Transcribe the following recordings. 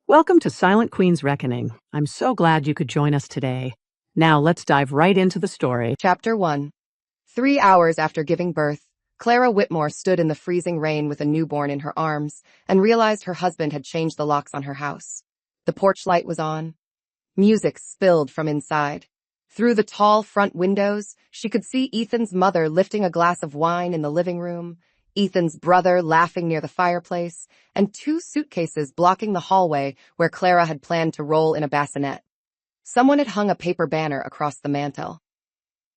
Welcome to Silent Queen's Reckoning. I'm so glad you could join us today. Now let's dive right into the story. Chapter 1. 3 hours after giving birth, Clara Whitmore stood in the freezing rain with a newborn in her arms and realized her husband had changed the locks on her house. The porch light was on. Music spilled from inside. Through the tall front windows, she could see Ethan's mother lifting a glass of wine in the living room, Ethan's brother laughing near the fireplace, and two suitcases blocking the hallway where Clara had planned to roll in a bassinet. Someone had hung a paper banner across the mantel.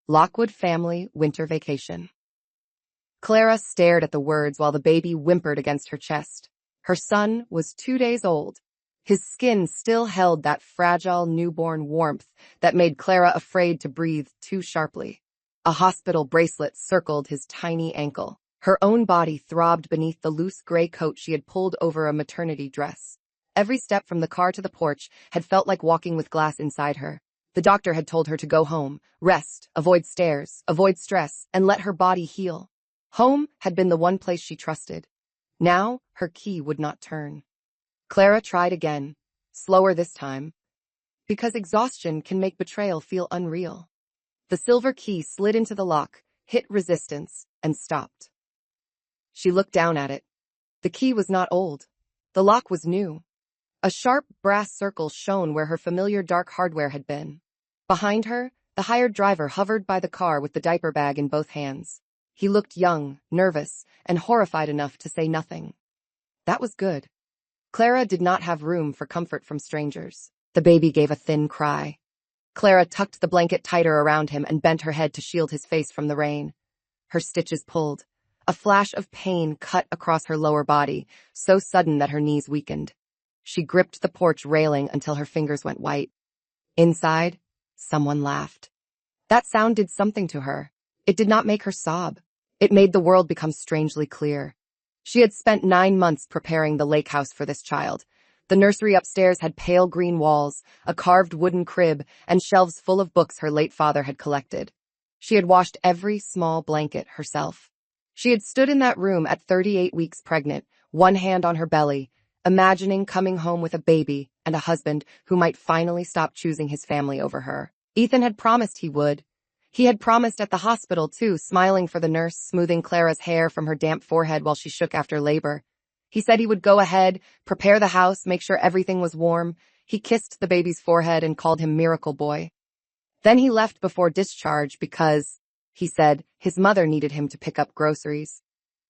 Lockwood Family Winter Vacation. Clara stared at the words while the baby whimpered against her chest. Her son was 2 days old. His skin still held that fragile newborn warmth that made Clara afraid to breathe too sharply. A hospital bracelet circled his tiny ankle. Her own body throbbed beneath the loose gray coat she had pulled over a maternity dress. Every step from the car to the porch had felt like walking with glass inside her. The doctor had told her to go home, rest, avoid stairs, avoid stress, and let her body heal. Home had been the one place she trusted. Now, her key would not turn. Clara tried again, slower this time, because exhaustion can make betrayal feel unreal. The silver key slid into the lock, hit resistance, and stopped. She looked down at it. The key was not old. The lock was new. A sharp brass circle shone where her familiar dark hardware had been. Behind her, the hired driver hovered by the car with the diaper bag in both hands. He looked young, nervous, and horrified enough to say nothing. That was good. Clara did not have room for comfort from strangers. The baby gave a thin cry. Clara tucked the blanket tighter around him and bent her head to shield his face from the rain. Her stitches pulled. A flash of pain cut across her lower body, so sudden that her knees weakened. She gripped the porch railing until her fingers went white. Inside, someone laughed. That sound did something to her. It did not make her sob. It made the world become strangely clear. She had spent 9 months preparing the lake house for this child. The nursery upstairs had pale green walls, a carved wooden crib, and shelves full of books her late father had collected. She had washed every small blanket herself. She had stood in that room at 38 weeks pregnant, one hand on her belly, imagining coming home with a baby and a husband who might finally stop choosing his family over her. Ethan had promised he would. He had promised at the hospital, too, smiling for the nurse, smoothing Clara's hair from her damp forehead while she shook after labor. He said he would go ahead, prepare the house, make sure everything was warm. He kissed the baby's forehead and called him Miracle Boy. Then he left before discharge because, he said, his mother needed him to pick up groceries.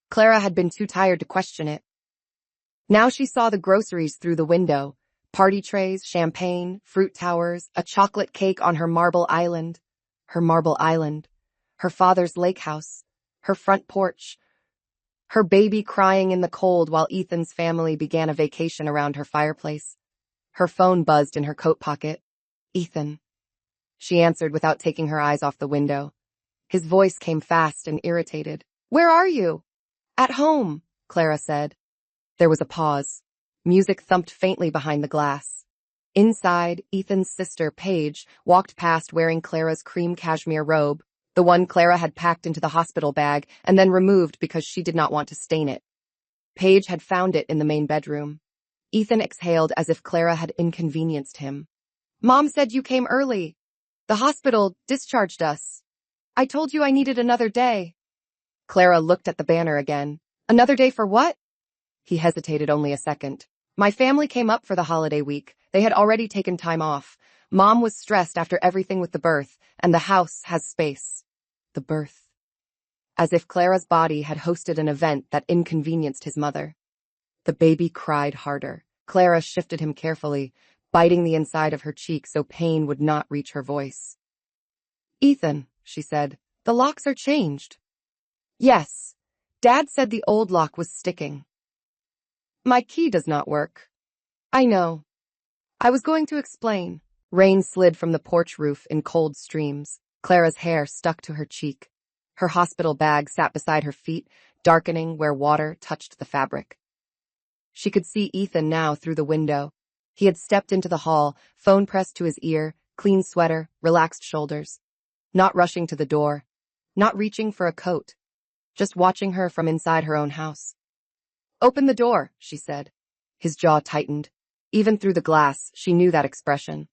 Clara had been too tired to question it. Now she saw the groceries through the window. Party trays, champagne, fruit towers, a chocolate cake on her marble island. Her marble island. Her father's lake house. Her front porch. Her baby crying in the cold while Ethan's family began a vacation around her fireplace. Her phone buzzed in her coat pocket. Ethan. She answered without taking her eyes off the window. His voice came fast and irritated. "Where are you?" "At home," Clara said. There was a pause. Music thumped faintly behind the glass. Inside, Ethan's sister, Paige, walked past wearing Clara's cream cashmere robe, the one Clara had packed into the hospital bag and then removed because she did not want to stain it. Paige had found it in the main bedroom. Ethan exhaled as if Clara had inconvenienced him. "Mom said you came early. The hospital discharged us. I told you I needed another day." Clara looked at the banner again. "Another day for what?" He hesitated only a second. "My family came up for the holiday week. They had already taken time off. Mom was stressed after everything with the birth, and the house has space." The birth. As if Clara's body had hosted an event that inconvenienced his mother. The baby cried harder. Clara shifted him carefully, biting the inside of her cheek so pain would not reach her voice. "Ethan," she said, "the locks are changed." "Yes. Dad said the old lock was sticking." "My key does not work." "I know. I was going to explain." Rain slid from the porch roof in cold streams. Clara's hair stuck to her cheek. Her hospital bag sat beside her feet, darkening where water touched the fabric. She could see Ethan now through the window. He had stepped into the hall, phone pressed to his ear, clean sweater, relaxed shoulders. Not rushing to the door. Not reaching for a coat. Just watching her from inside her own house. "Open the door," she said. His jaw tightened. Even through the glass, she knew that expression.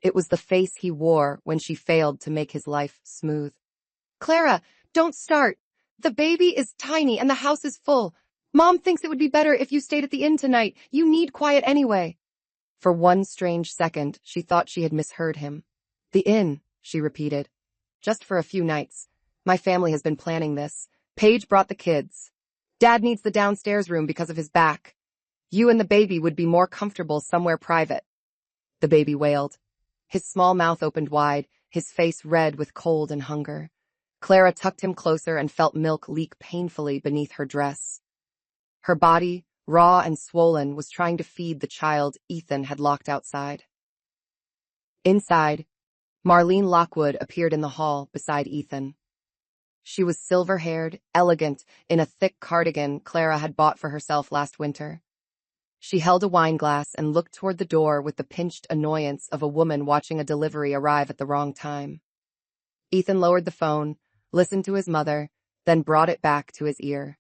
It was the face he wore when she failed to make his life smooth. Clara, don't start. The baby is tiny and the house is full. Mom thinks it would be better if you stayed at the inn tonight. You need quiet anyway. For one strange second, she thought she had misheard him. The inn, she repeated. Just for a few nights. My family has been planning this. Paige brought the kids. Dad needs the downstairs room because of his back. You and the baby would be more comfortable somewhere private. The baby wailed. His small mouth opened wide, his face red with cold and hunger. Clara tucked him closer and felt milk leak painfully beneath her dress. Her body, raw and swollen, was trying to feed the child Ethan had locked outside. Inside, Marlene Lockwood appeared in the hall beside Ethan. She was silver-haired, elegant, in a thick cardigan Clara had bought for herself last winter. She held a wine glass and looked toward the door with the pinched annoyance of a woman watching a delivery arrive at the wrong time. Ethan lowered the phone, listened to his mother, then brought it back to his ear.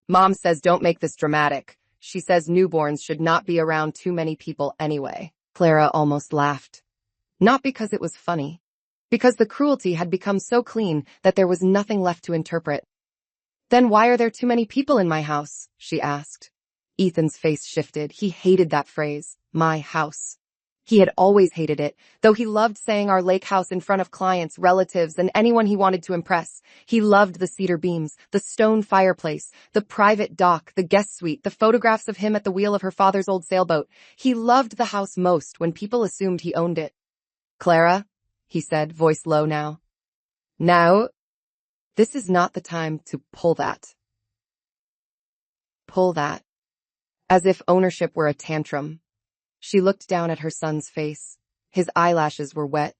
Mom says don't make this dramatic. She says newborns should not be around too many people anyway. Clara almost laughed. Not because it was funny. Because the cruelty had become so clean that there was nothing left to interpret. Then why are there too many people in my house? She asked. Ethan's face shifted. He hated that phrase, my house. He had always hated it, though he loved saying our lake house in front of clients, relatives, and anyone he wanted to impress. He loved the cedar beams, the stone fireplace, the private dock, the guest suite, the photographs of him at the wheel of her father's old sailboat. He loved the house most when people assumed he owned it. Clara, he said, voice low now. Now, this is not the time to pull that. Pull that. As if ownership were a tantrum. She looked down at her son's face. His eyelashes were wet.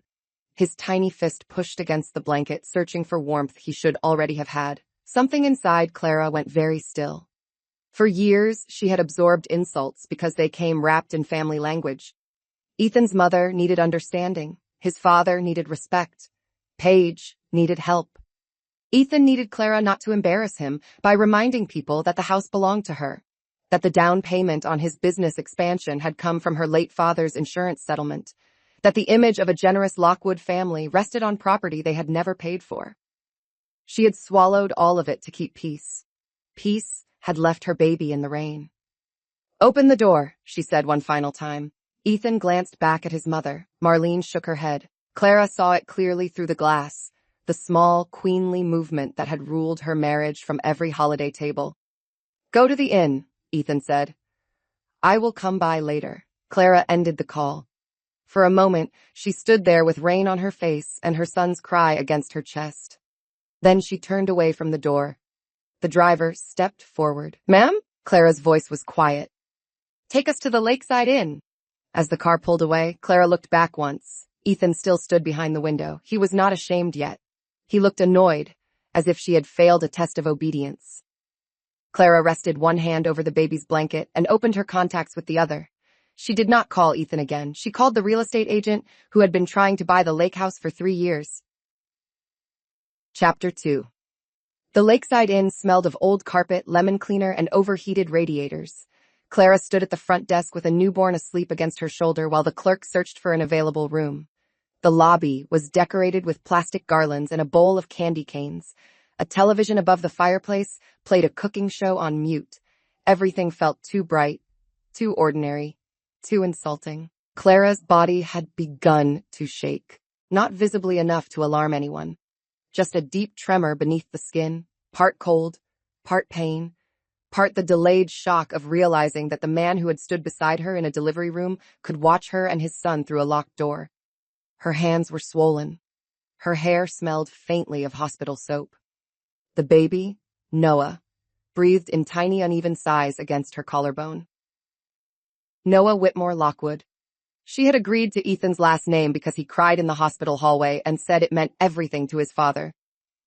His tiny fist pushed against the blanket, searching for warmth he should already have had. Something inside Clara went very still. For years, she had absorbed insults because they came wrapped in family language. Ethan's mother needed understanding. His father needed respect. Paige needed help. Ethan needed Clara not to embarrass him by reminding people that the house belonged to her. That the down payment on his business expansion had come from her late father's insurance settlement, that the image of a generous Lockwood family rested on property they had never paid for. She had swallowed all of it to keep peace. Peace had left her baby in the rain. Open the door, she said one final time. Ethan glanced back at his mother. Marlene shook her head. Clara saw it clearly through the glass, the small, queenly movement that had ruled her marriage from every holiday table. Go to the inn, Ethan said. I will come by later. Clara ended the call. For a moment, she stood there with rain on her face and her son's cry against her chest. Then she turned away from the door. The driver stepped forward. Ma'am? Clara's voice was quiet. Take us to the Lakeside Inn. As the car pulled away, Clara looked back once. Ethan still stood behind the window. He was not ashamed yet. He looked annoyed, as if she had failed a test of obedience. Clara rested one hand over the baby's blanket and opened her contacts with the other. She did not call Ethan again. She called the real estate agent who had been trying to buy the lake house for 3 years. Chapter 2. The Lakeside Inn smelled of old carpet, lemon cleaner, and overheated radiators. Clara stood at the front desk with a newborn asleep against her shoulder while the clerk searched for an available room. The lobby was decorated with plastic garlands and a bowl of candy canes. A television above the fireplace played a cooking show on mute. Everything felt too bright, too ordinary, too insulting. Clara's body had begun to shake, not visibly enough to alarm anyone. Just a deep tremor beneath the skin, part cold, part pain, part the delayed shock of realizing that the man who had stood beside her in a delivery room could watch her and his son through a locked door. Her hands were swollen. Her hair smelled faintly of hospital soap. The baby, Noah, breathed in tiny uneven sighs against her collarbone. Noah Whitmore Lockwood. She had agreed to Ethan's last name because he cried in the hospital hallway and said it meant everything to his father.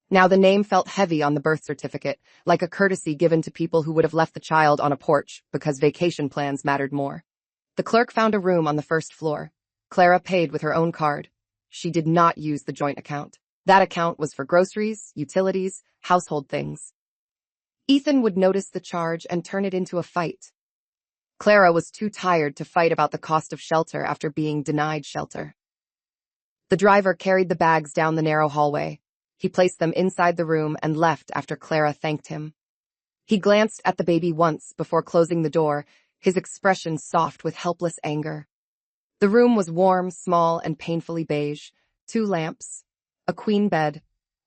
Now the name felt heavy on the birth certificate, like a courtesy given to people who would have left the child on a porch because vacation plans mattered more. The clerk found a room on the first floor. Clara paid with her own card. She did not use the joint account. That account was for groceries, utilities, household things. Ethan would notice the charge and turn it into a fight. Clara was too tired to fight about the cost of shelter after being denied shelter. The driver carried the bags down the narrow hallway. He placed them inside the room and left after Clara thanked him. He glanced at the baby once before closing the door, his expression soft with helpless anger. The room was warm, small, and painfully beige. 2 lamps, a queen bed,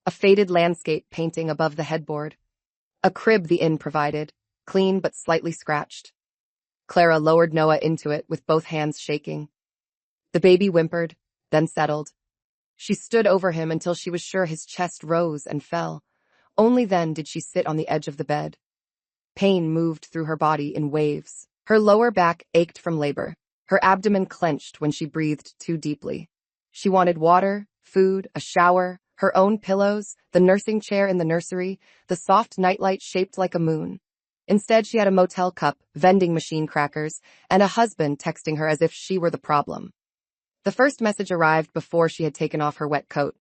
a faded landscape painting above the headboard, a crib the inn provided, clean but slightly scratched. Clara lowered Noah into it with both hands shaking. The baby whimpered, then settled. She stood over him until she was sure his chest rose and fell. Only then did she sit on the edge of the bed. Pain moved through her body in waves. Her lower back ached from labor. Her abdomen clenched when she breathed too deeply. She wanted water, food, a shower, her own pillows, the nursing chair in the nursery, the soft nightlight shaped like a moon. Instead, she had a motel cup, vending machine crackers, and a husband texting her as if she were the problem. The first message arrived before she had taken off her wet coat.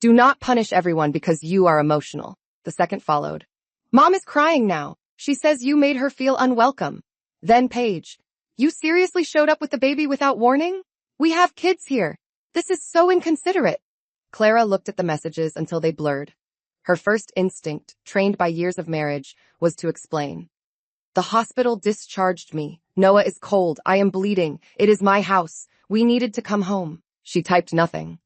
Do not punish everyone because you are emotional. The second followed. Mom is crying now. She says you made her feel unwelcome. Then Paige. You seriously showed up with the baby without warning? We have kids here. This is so inconsiderate. Clara looked at the messages until they blurred. Her first instinct, trained by years of marriage, was to explain. The hospital discharged me. Noah is cold. I am bleeding. It is my house. We needed to come home. She typed nothing.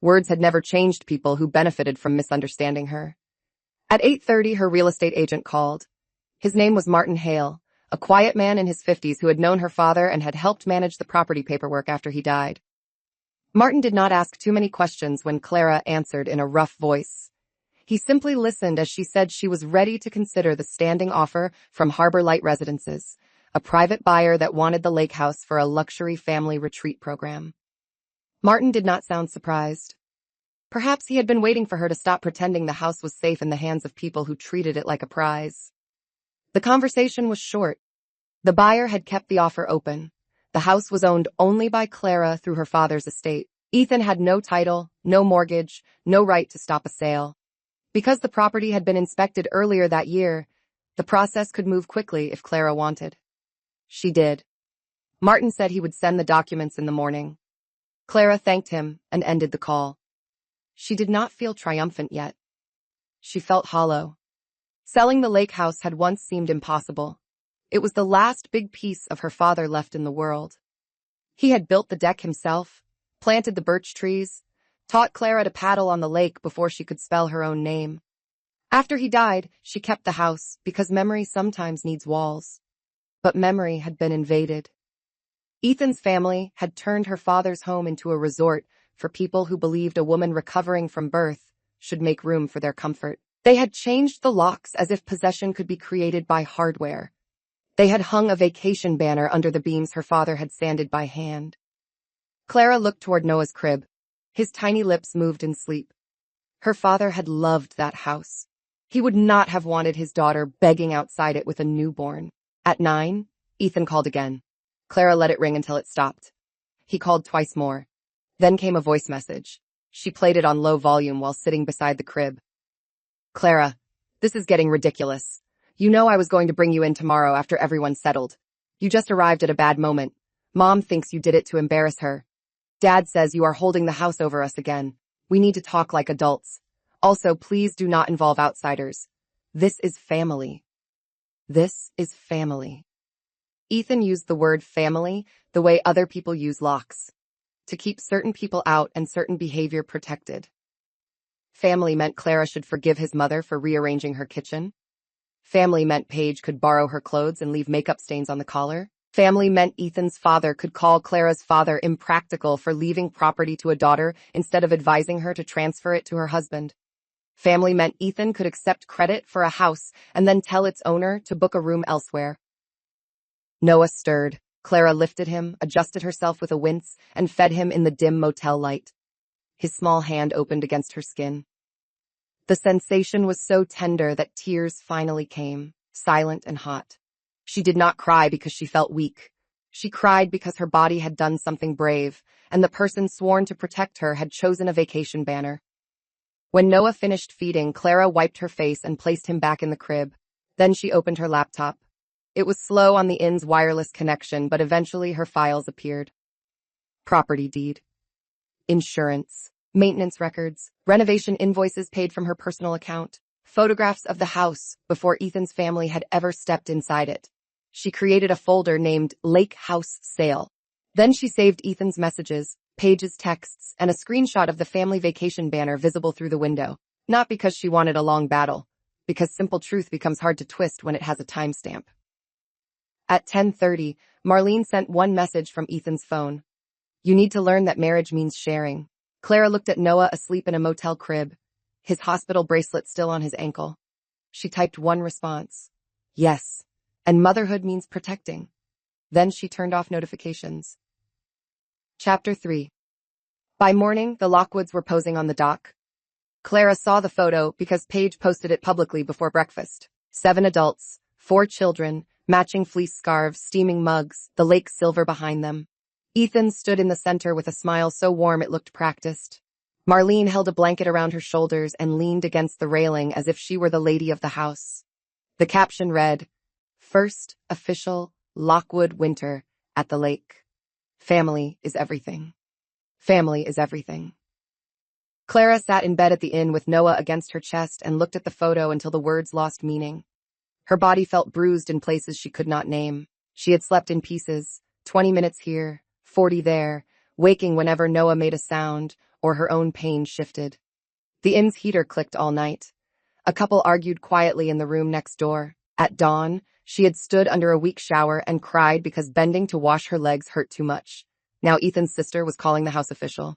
Words had never changed people who benefited from misunderstanding her. At 8:30, her real estate agent called. His name was Martin Hale, a quiet man in his 50s who had known her father and had helped manage the property paperwork after he died. Martin did not ask too many questions when Clara answered in a rough voice. He simply listened as she said she was ready to consider the standing offer from Harbor Light Residences, a private buyer that wanted the lake house for a luxury family retreat program. Martin did not sound surprised. Perhaps he had been waiting for her to stop pretending the house was safe in the hands of people who treated it like a prize. The conversation was short. The buyer had kept the offer open. The house was owned only by Clara through her father's estate. Ethan had no title, no mortgage, no right to stop a sale. Because the property had been inspected earlier that year, the process could move quickly if Clara wanted. She did. Martin said he would send the documents in the morning. Clara thanked him and ended the call. She did not feel triumphant yet. She felt hollow. Selling the lake house had once seemed impossible. It was the last big piece of her father left in the world. He had built the deck himself, planted the birch trees, taught Clara to paddle on the lake before she could spell her own name. After he died, she kept the house because memory sometimes needs walls. But memory had been invaded. Ethan's family had turned her father's home into a resort for people who believed a woman recovering from birth should make room for their comfort. They had changed the locks as if possession could be created by hardware. They had hung a vacation banner under the beams her father had sanded by hand. Clara looked toward Noah's crib. His tiny lips moved in sleep. Her father had loved that house. He would not have wanted his daughter begging outside it with a newborn. At 9, Ethan called again. Clara let it ring until it stopped. He called twice more. Then came a voice message. She played it on low volume while sitting beside the crib. Clara, this is getting ridiculous. You know I was going to bring you in tomorrow after everyone's settled. You just arrived at a bad moment. Mom thinks you did it to embarrass her. Dad says you are holding the house over us again. We need to talk like adults. Also, please do not involve outsiders. This is family. This is family. Ethan used the word family the way other people use locks, to keep certain people out and certain behavior protected. Family meant Clara should forgive his mother for rearranging her kitchen. Family meant Paige could borrow her clothes and leave makeup stains on the collar. Family meant Ethan's father could call Clara's father impractical for leaving property to a daughter instead of advising her to transfer it to her husband. Family meant Ethan could accept credit for a house and then tell its owner to book a room elsewhere. Noah stirred. Clara lifted him, adjusted herself with a wince, and fed him in the dim motel light. His small hand opened against her skin. The sensation was so tender that tears finally came, silent and hot. She did not cry because she felt weak. She cried because her body had done something brave, and the person sworn to protect her had chosen a vacation banner. When Noah finished feeding, Clara wiped her face and placed him back in the crib. Then she opened her laptop. It was slow on the inn's wireless connection, but eventually her files appeared. Property deed, insurance, maintenance records, renovation invoices paid from her personal account, photographs of the house before Ethan's family had ever stepped inside it. She created a folder named Lake House Sale. Then she saved Ethan's messages, Paige's texts, and a screenshot of the family vacation banner visible through the window. Not because she wanted a long battle, because simple truth becomes hard to twist when it has a timestamp. At 10:30, Marlene sent one message from Ethan's phone. You need to learn that marriage means sharing. Clara looked at Noah asleep in a motel crib, his hospital bracelet still on his ankle. She typed one response. Yes, and motherhood means protecting. Then she turned off notifications. Chapter 3. By morning, the Lockwoods were posing on the dock. Clara saw the photo because Paige posted it publicly before breakfast. 7 adults, 4 children, matching fleece scarves, steaming mugs, the lake silver behind them. Ethan stood in the center with a smile so warm it looked practiced. Marlene held a blanket around her shoulders and leaned against the railing as if she were the lady of the house. The caption read, First official Lockwood winter at the lake. Family is everything. Family is everything. Clara sat in bed at the inn with Noah against her chest and looked at the photo until the words lost meaning. Her body felt bruised in places she could not name. She had slept in pieces, 20 minutes here, 40 there, waking whenever Noah made a sound or her own pain shifted. The inn's heater clicked all night. A couple argued quietly in the room next door. At dawn, she had stood under a weak shower and cried because bending to wash her legs hurt too much. Now Ethan's sister was calling the house official.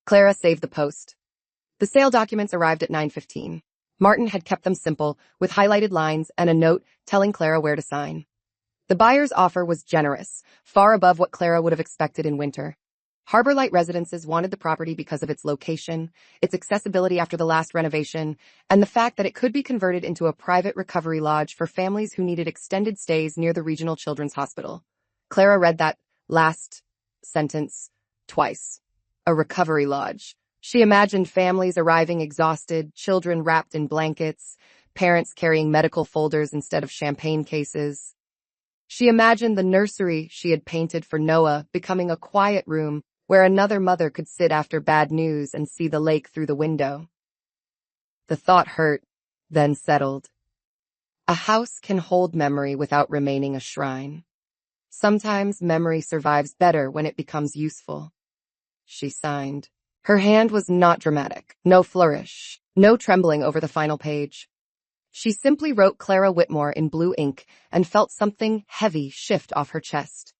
Clara saved the post. The sale documents arrived at 9:15. Martin had kept them simple, with highlighted lines and a note telling Clara where to sign. The buyer's offer was generous, far above what Clara would have expected in winter. Harbor Light Residences wanted the property because of its location, its accessibility after the last renovation, and the fact that it could be converted into a private recovery lodge for families who needed extended stays near the regional children's hospital. Clara read that last sentence twice. A recovery lodge. She imagined families arriving exhausted, children wrapped in blankets, parents carrying medical folders instead of champagne cases. She imagined the nursery she had painted for Noah becoming a quiet room where another mother could sit after bad news and see the lake through the window. The thought hurt, then settled. A house can hold memory without remaining a shrine. Sometimes memory survives better when it becomes useful. She signed. Her hand was not dramatic, no flourish, no trembling over the final page. She simply wrote Clara Whitmore in blue ink and felt something heavy shift off her chest.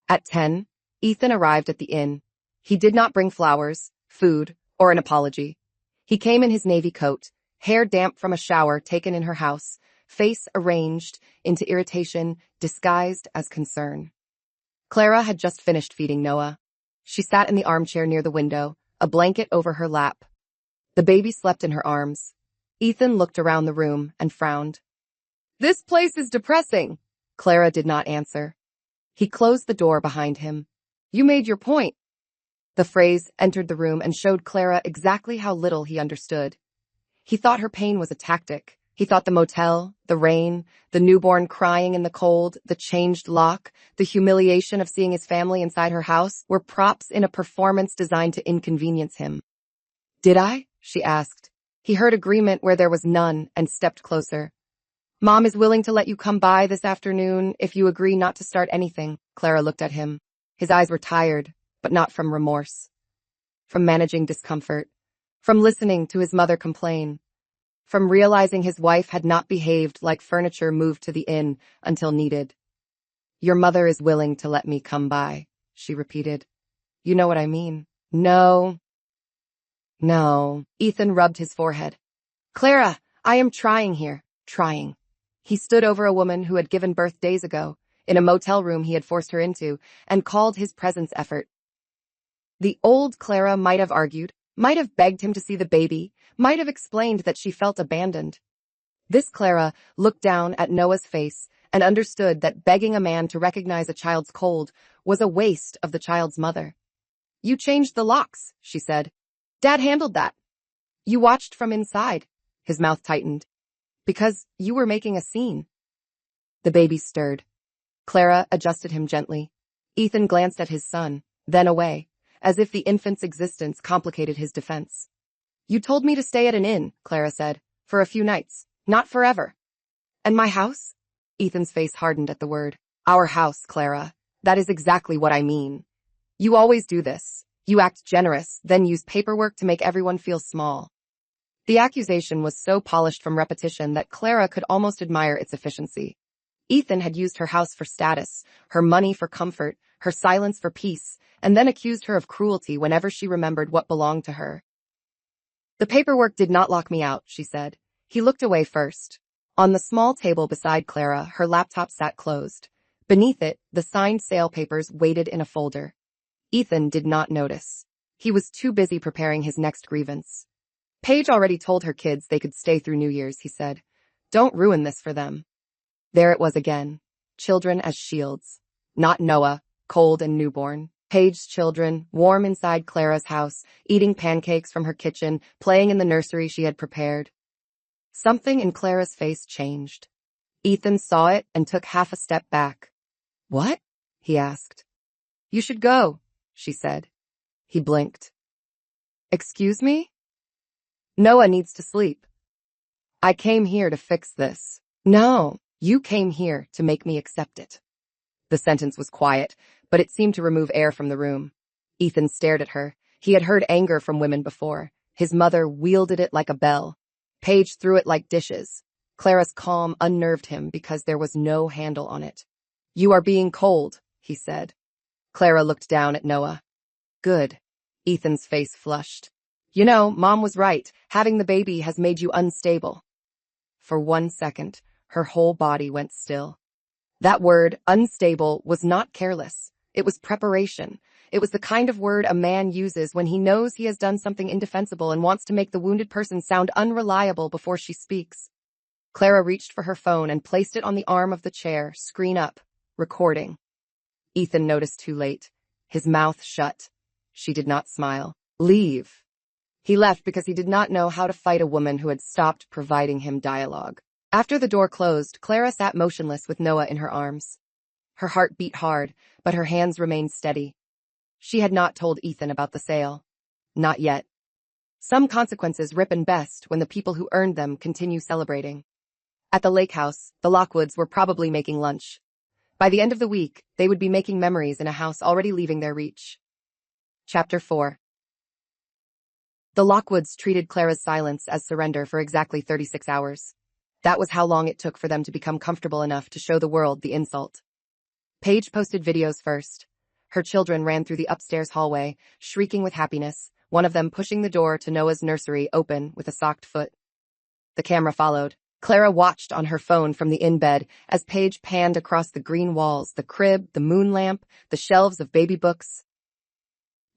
At 10, Ethan arrived at the inn. He did not bring flowers, food, or an apology. He came in his navy coat, hair damp from a shower taken in her house, face arranged into irritation disguised as concern. Clara had just finished feeding Noah. She sat in the armchair near the window, a blanket over her lap. The baby slept in her arms. Ethan looked around the room and frowned. This place is depressing. Clara did not answer. He closed the door behind him. You made your point. The phrase entered the room and showed Clara exactly how little he understood. He thought her pain was a tactic. He thought the motel, the rain, the newborn crying in the cold, the changed lock, the humiliation of seeing his family inside her house were props in a performance designed to inconvenience him. Did I? She asked. He heard agreement where there was none and stepped closer. Mom is willing to let you come by this afternoon if you agree not to start anything. Clara looked at him. His eyes were tired, but not from remorse. From managing discomfort. From listening to his mother complain. From realizing his wife had not behaved like furniture moved to the inn until needed. Your mother is willing to let me come by, she repeated. You know what I mean? No. Ethan rubbed his forehead. Clara, I am trying here. Trying. He stood over a woman who had given birth days ago, in a motel room he had forced her into, and called his presence effort. The old Clara might have argued, might have begged him to see the baby, might have explained that she felt abandoned. This Clara looked down at Noah's face and understood that begging a man to recognize a child's cold was a waste of the child's mother. You changed the locks, she said. Dad handled that. You watched from inside. His mouth tightened. Because you were making a scene. The baby stirred. Clara adjusted him gently. Ethan glanced at his son, then away, as if the infant's existence complicated his defense. You told me to stay at an inn, Clara said, for a few nights, not forever. And my house? Ethan's face hardened at the word. Our house, Clara. That is exactly what I mean. You always do this. You act generous, then use paperwork to make everyone feel small. The accusation was so polished from repetition that Clara could almost admire its efficiency. Ethan had used her house for status, her money for comfort, her silence for peace, and then accused her of cruelty whenever she remembered what belonged to her. The paperwork did not lock me out, she said. He looked away first. On the small table beside Clara, her laptop sat closed. Beneath it, the signed sale papers waited in a folder. Ethan did not notice. He was too busy preparing his next grievance. Paige already told her kids they could stay through New Year's, he said. Don't ruin this for them. There it was again. Children as shields. Not Noah, cold and newborn. Paige's children, warm inside Clara's house, eating pancakes from her kitchen, playing in the nursery she had prepared. Something in Clara's face changed. Ethan saw it and took half a step back. What? He asked. You should go, she said. He blinked. Excuse me? Noah needs to sleep. I came here to fix this. No, you came here to make me accept it. The sentence was quiet, but it seemed to remove air from the room. Ethan stared at her. He had heard anger from women before. His mother wielded it like a bell. Paige threw it like dishes. Clara's calm unnerved him because there was no handle on it. You are being cold, he said. Clara looked down at Noah. Good. Ethan's face flushed. You know, Mom was right. Having the baby has made you unstable. For 1 second, her whole body went still. That word, unstable, was not careless. It was preparation. It was the kind of word a man uses when he knows he has done something indefensible and wants to make the wounded person sound unreliable before she speaks. Clara reached for her phone and placed it on the arm of the chair, screen up, recording. Ethan noticed too late. His mouth shut. She did not smile. Leave. He left because he did not know how to fight a woman who had stopped providing him dialogue. After the door closed, Clara sat motionless with Noah in her arms. Her heart beat hard, but her hands remained steady. She had not told Ethan about the sale. Not yet. Some consequences ripen best when the people who earned them continue celebrating. At the lake house, the Lockwoods were probably making lunch. By the end of the week, they would be making memories in a house already leaving their reach. Chapter 4. The Lockwoods treated Clara's silence as surrender for exactly 36 hours. That was how long it took for them to become comfortable enough to show the world the insult. Paige posted videos first. Her children ran through the upstairs hallway, shrieking with happiness, one of them pushing the door to Noah's nursery open with a socked foot. The camera followed. Clara watched on her phone from the in-bed as Paige panned across the green walls, the crib, the moon lamp, the shelves of baby books.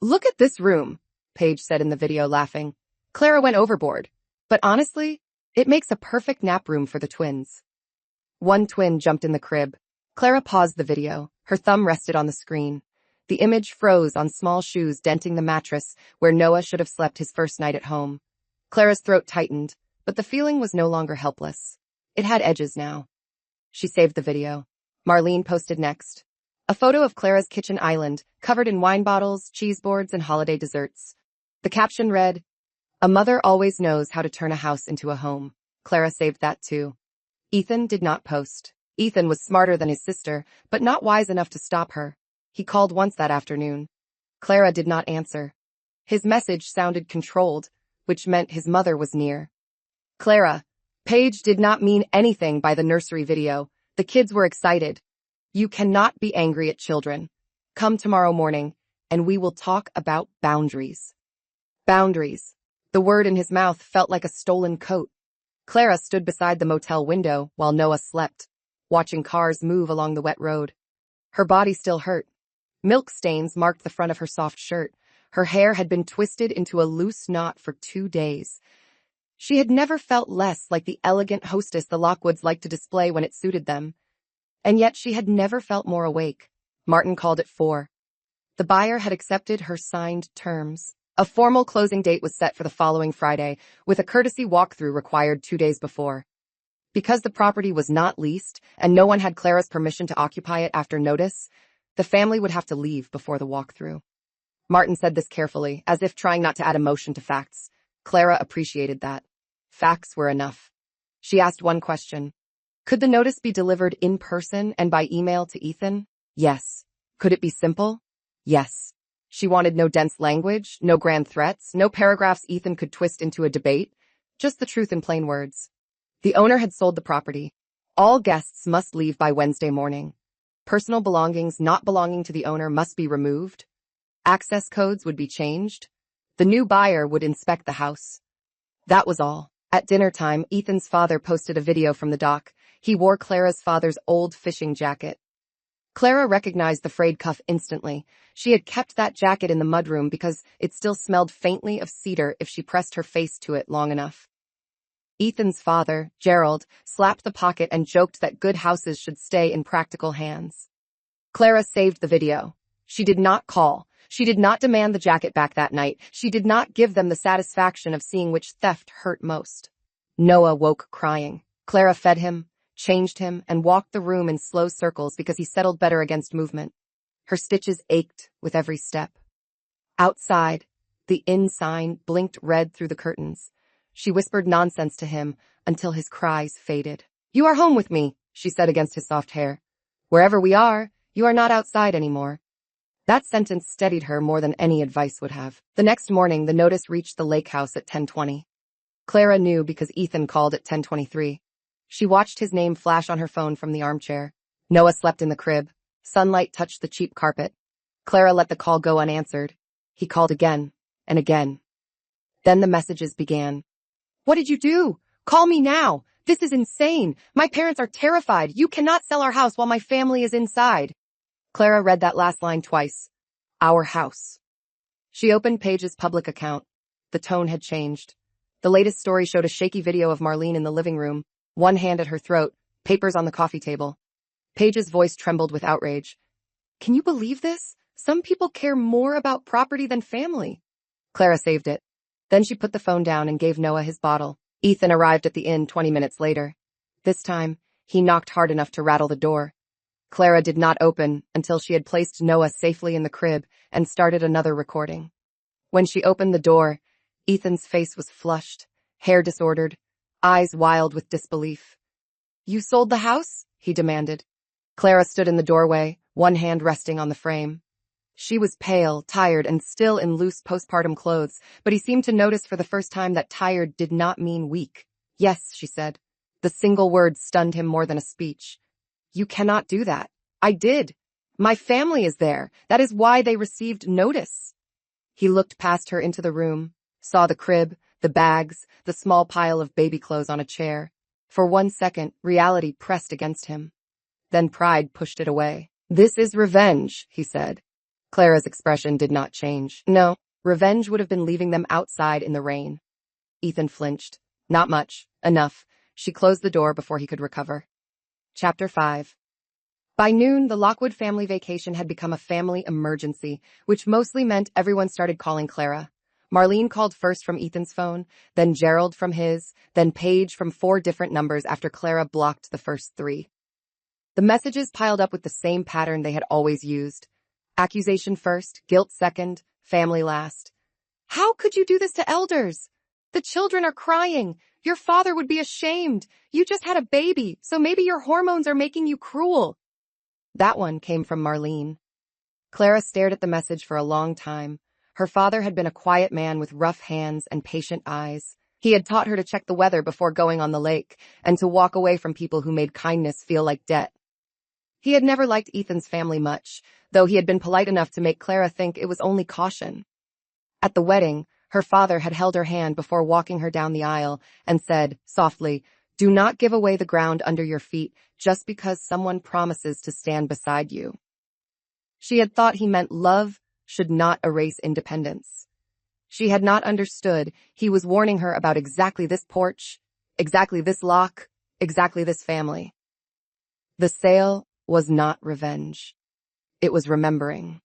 Look at this room, Paige said in the video, laughing. Clara went overboard. But honestly, it makes a perfect nap room for the twins. One twin jumped in the crib. Clara paused the video. Her thumb rested on the screen. The image froze on small shoes denting the mattress where Noah should have slept his first night at home. Clara's throat tightened, but the feeling was no longer helpless. It had edges now. She saved the video. Marlene posted next. A photo of Clara's kitchen island, covered in wine bottles, cheese boards, and holiday desserts. The caption read, "A mother always knows how to turn a house into a home." Clara saved that too. Ethan did not post. Ethan was smarter than his sister, but not wise enough to stop her. He called once that afternoon. Clara did not answer. His message sounded controlled, which meant his mother was near. Clara, Paige did not mean anything by the nursery video. The kids were excited. You cannot be angry at children. Come tomorrow morning, and we will talk about boundaries. Boundaries. The word in his mouth felt like a stolen coat. Clara stood beside the motel window while Noah slept, watching cars move along the wet road. Her body still hurt. Milk stains marked the front of her soft shirt. Her hair had been twisted into a loose knot for 2 days. She had never felt less like the elegant hostess the Lockwoods liked to display when it suited them. And yet she had never felt more awake. Martin called at 4. The buyer had accepted her signed terms. A formal closing date was set for the following Friday, with a courtesy walkthrough required 2 days before. Because the property was not leased and no one had Clara's permission to occupy it after notice, the family would have to leave before the walkthrough. Martin said this carefully, as if trying not to add emotion to facts. Clara appreciated that. Facts were enough. She asked one question. Could the notice be delivered in person and by email to Ethan? Yes. Could it be simple? Yes. She wanted no dense language, no grand threats, no paragraphs Ethan could twist into a debate, just the truth in plain words. The owner had sold the property. All guests must leave by Wednesday morning. Personal belongings not belonging to the owner must be removed. Access codes would be changed. The new buyer would inspect the house. That was all. At dinner time, Ethan's father posted a video from the dock. He wore Clara's father's old fishing jacket. Clara recognized the frayed cuff instantly. She had kept that jacket in the mudroom because it still smelled faintly of cedar if she pressed her face to it long enough. Ethan's father, Gerald, slapped the pocket and joked that good houses should stay in practical hands. Clara saved the video. She did not call. She did not demand the jacket back that night. She did not give them the satisfaction of seeing which theft hurt most. Noah woke crying. Clara fed him, changed him, and walked the room in slow circles because he settled better against movement. Her stitches ached with every step. Outside, the inn sign blinked red through the curtains. She whispered nonsense to him until his cries faded. You are home with me, she said against his soft hair. Wherever we are, you are not outside anymore. That sentence steadied her more than any advice would have. The next morning, the notice reached the lake house at 10:20. Clara knew because Ethan called at 10:23. She watched his name flash on her phone from the armchair. Noah slept in the crib. Sunlight touched the cheap carpet. Clara let the call go unanswered. He called again and again. Then the messages began. What did you do? Call me now. This is insane. My parents are terrified. You cannot sell our house while my family is inside. Clara read that last line twice. Our house. She opened Paige's public account. The tone had changed. The latest story showed a shaky video of Marlene in the living room, one hand at her throat, papers on the coffee table. Paige's voice trembled with outrage. Can you believe this? Some people care more about property than family. Clara saved it. Then she put the phone down and gave Noah his bottle. Ethan arrived at the inn 20 minutes later. This time, he knocked hard enough to rattle the door. Clara did not open until she had placed Noah safely in the crib and started another recording. When she opened the door, Ethan's face was flushed, hair disordered, eyes wild with disbelief. You sold the house? He demanded. Clara stood in the doorway, one hand resting on the frame. She was pale, tired, and still in loose postpartum clothes, but he seemed to notice for the first time that tired did not mean weak. Yes, she said. The single word stunned him more than a speech. You cannot do that. I did. My family is there. That is why they received notice. He looked past her into the room, saw the crib, the bags, the small pile of baby clothes on a chair. For 1 second, reality pressed against him. Then pride pushed it away. This is revenge, he said. Clara's expression did not change. No, revenge would have been leaving them outside in the rain. Ethan flinched. Not much. Enough. She closed the door before he could recover. Chapter 5. By noon, the Lockwood family vacation had become a family emergency, which mostly meant everyone started calling Clara. Marlene called first from Ethan's phone, then Gerald from his, then Paige from 4 different numbers after Clara blocked the first 3. The messages piled up with the same pattern they had always used. Accusation first, guilt second, family last. How could you do this to elders? The children are crying. Your father would be ashamed. You just had a baby, so maybe your hormones are making you cruel. That one came from Marlene. Clara stared at the message for a long time. Her father had been a quiet man with rough hands and patient eyes. He had taught her to check the weather before going on the lake and to walk away from people who made kindness feel like debt. He had never liked Ethan's family much, though he had been polite enough to make Clara think it was only caution. At the wedding, her father had held her hand before walking her down the aisle and said, softly, do not give away the ground under your feet just because someone promises to stand beside you. She had thought he meant love should not erase independence. She had not understood he was warning her about exactly this porch, exactly this lock, exactly this family. The sale was not revenge. It was remembering.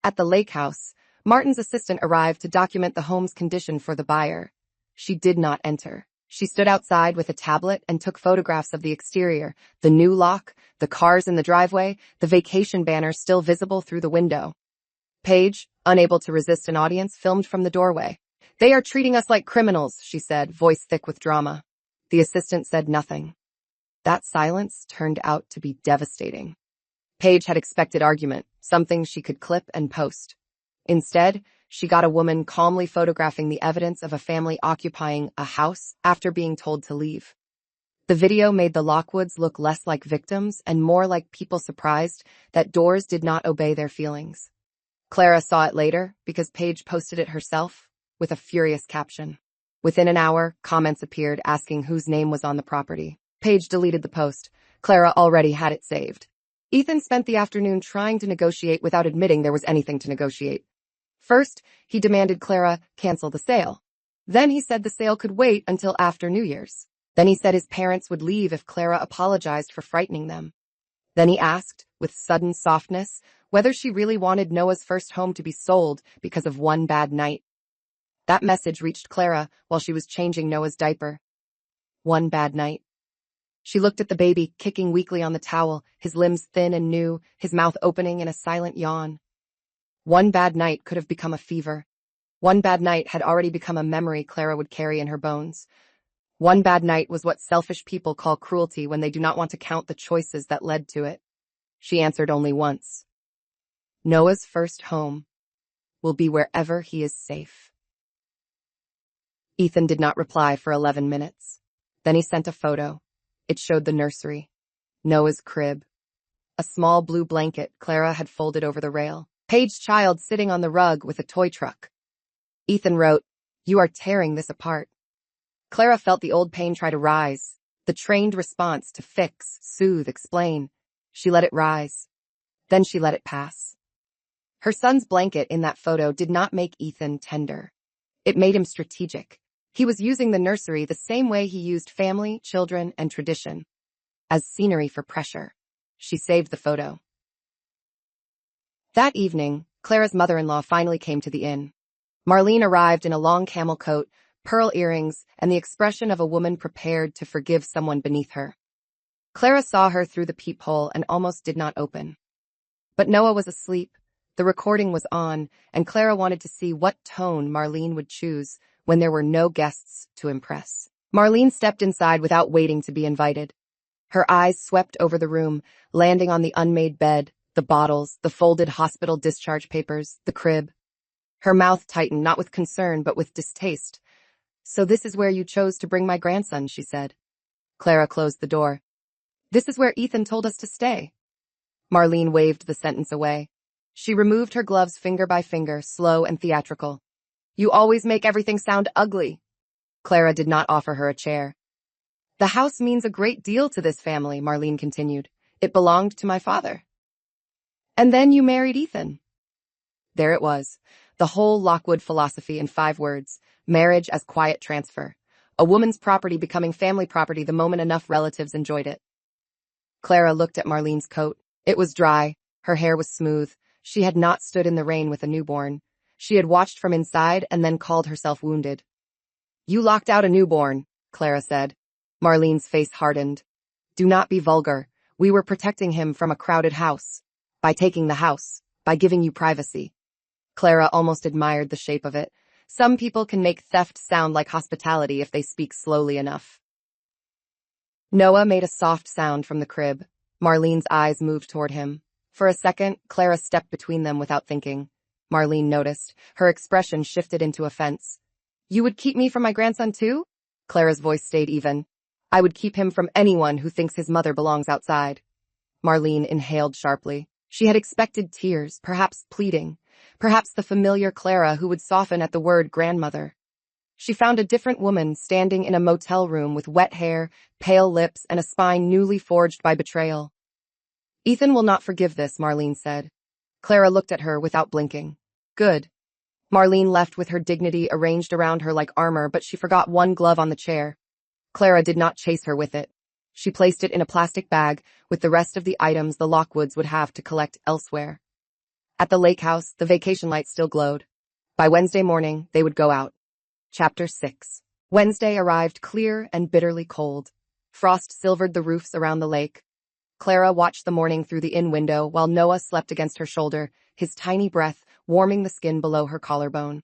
At the lake house, Martin's assistant arrived to document the home's condition for the buyer. She did not enter. She stood outside with a tablet and took photographs of the exterior, the new lock, the cars in the driveway, the vacation banner still visible through the window. Paige, unable to resist an audience, filmed from the doorway. "They are treating us like criminals," she said, voice thick with drama. The assistant said nothing. That silence turned out to be devastating. Paige had expected argument, something she could clip and post. Instead, she got a woman calmly photographing the evidence of a family occupying a house after being told to leave. The video made the Lockwoods look less like victims and more like people surprised that doors did not obey their feelings. Clara saw it later because Paige posted it herself with a furious caption. Within an hour, comments appeared asking whose name was on the property. Paige deleted the post. Clara already had it saved. Ethan spent the afternoon trying to negotiate without admitting there was anything to negotiate. First, he demanded Clara cancel the sale. Then he said the sale could wait until after New Year's. Then he said his parents would leave if Clara apologized for frightening them. Then he asked, with sudden softness, whether she really wanted Noah's first home to be sold because of one bad night. That message reached Clara while she was changing Noah's diaper. One bad night. She looked at the baby, kicking weakly on the towel, his limbs thin and new, his mouth opening in a silent yawn. One bad night could have become a fever. One bad night had already become a memory Clara would carry in her bones. One bad night was what selfish people call cruelty when they do not want to count the choices that led to it. She answered only once. Noah's first home will be wherever he is safe. Ethan did not reply for 11 minutes. Then he sent a photo. It showed the nursery, Noah's crib, a small blue blanket Clara had folded over the rail, Paige's child sitting on the rug with a toy truck. Ethan wrote, "You are tearing this apart." Clara felt the old pain try to rise, the trained response to fix, soothe, explain. She let it rise. Then she let it pass. Her son's blanket in that photo did not make Ethan tender. It made him strategic. He was using the nursery the same way he used family, children, and tradition. As scenery for pressure. She saved the photo. That evening, Clara's mother-in-law finally came to the inn. Marlene arrived in a long camel coat, pearl earrings, and the expression of a woman prepared to forgive someone beneath her. Clara saw her through the peephole and almost did not open. But Noah was asleep, the recording was on, and Clara wanted to see what tone Marlene would choose when there were no guests to impress. Marlene stepped inside without waiting to be invited. Her eyes swept over the room, landing on the unmade bed, the bottles, the folded hospital discharge papers, the crib. Her mouth tightened, not with concern, but with distaste. "So this is where you chose to bring my grandson," she said. Clara closed the door. "This is where Ethan told us to stay." Marlene waved the sentence away. She removed her gloves finger by finger, slow and theatrical. "You always make everything sound ugly." Clara did not offer her a chair. "The house means a great deal to this family," Marlene continued. "It belonged to my father. And then you married Ethan." There it was, the whole Lockwood philosophy in 5 words, marriage as quiet transfer. A woman's property becoming family property the moment enough relatives enjoyed it. Clara looked at Marlene's coat. It was dry, her hair was smooth. She had not stood in the rain with a newborn. She had watched from inside and then called herself wounded. "You locked out a newborn," Clara said. Marlene's face hardened. "Do not be vulgar. We were protecting him from a crowded house. By taking the house. By giving you privacy." Clara almost admired the shape of it. Some people can make theft sound like hospitality if they speak slowly enough. Noah made a soft sound from the crib. Marlene's eyes moved toward him. For a second, Clara stepped between them without thinking. Marlene noticed. Her expression shifted into offense. "You would keep me from my grandson too?" Clara's voice stayed even. "I would keep him from anyone who thinks his mother belongs outside." Marlene inhaled sharply. She had expected tears, perhaps pleading, perhaps the familiar Clara who would soften at the word grandmother. She found a different woman standing in a motel room with wet hair, pale lips, and a spine newly forged by betrayal. "Ethan will not forgive this," Marlene said. Clara looked at her without blinking. "Good." Marlene left with her dignity arranged around her like armor, but she forgot one glove on the chair. Clara did not chase her with it. She placed it in a plastic bag with the rest of the items the Lockwoods would have to collect elsewhere. At the lake house, the vacation lights still glowed. By Wednesday morning, they would go out. Chapter 6. Wednesday arrived clear and bitterly cold. Frost silvered the roofs around the lake. Clara watched the morning through the inn window while Noah slept against her shoulder, his tiny breath warming the skin below her collarbone.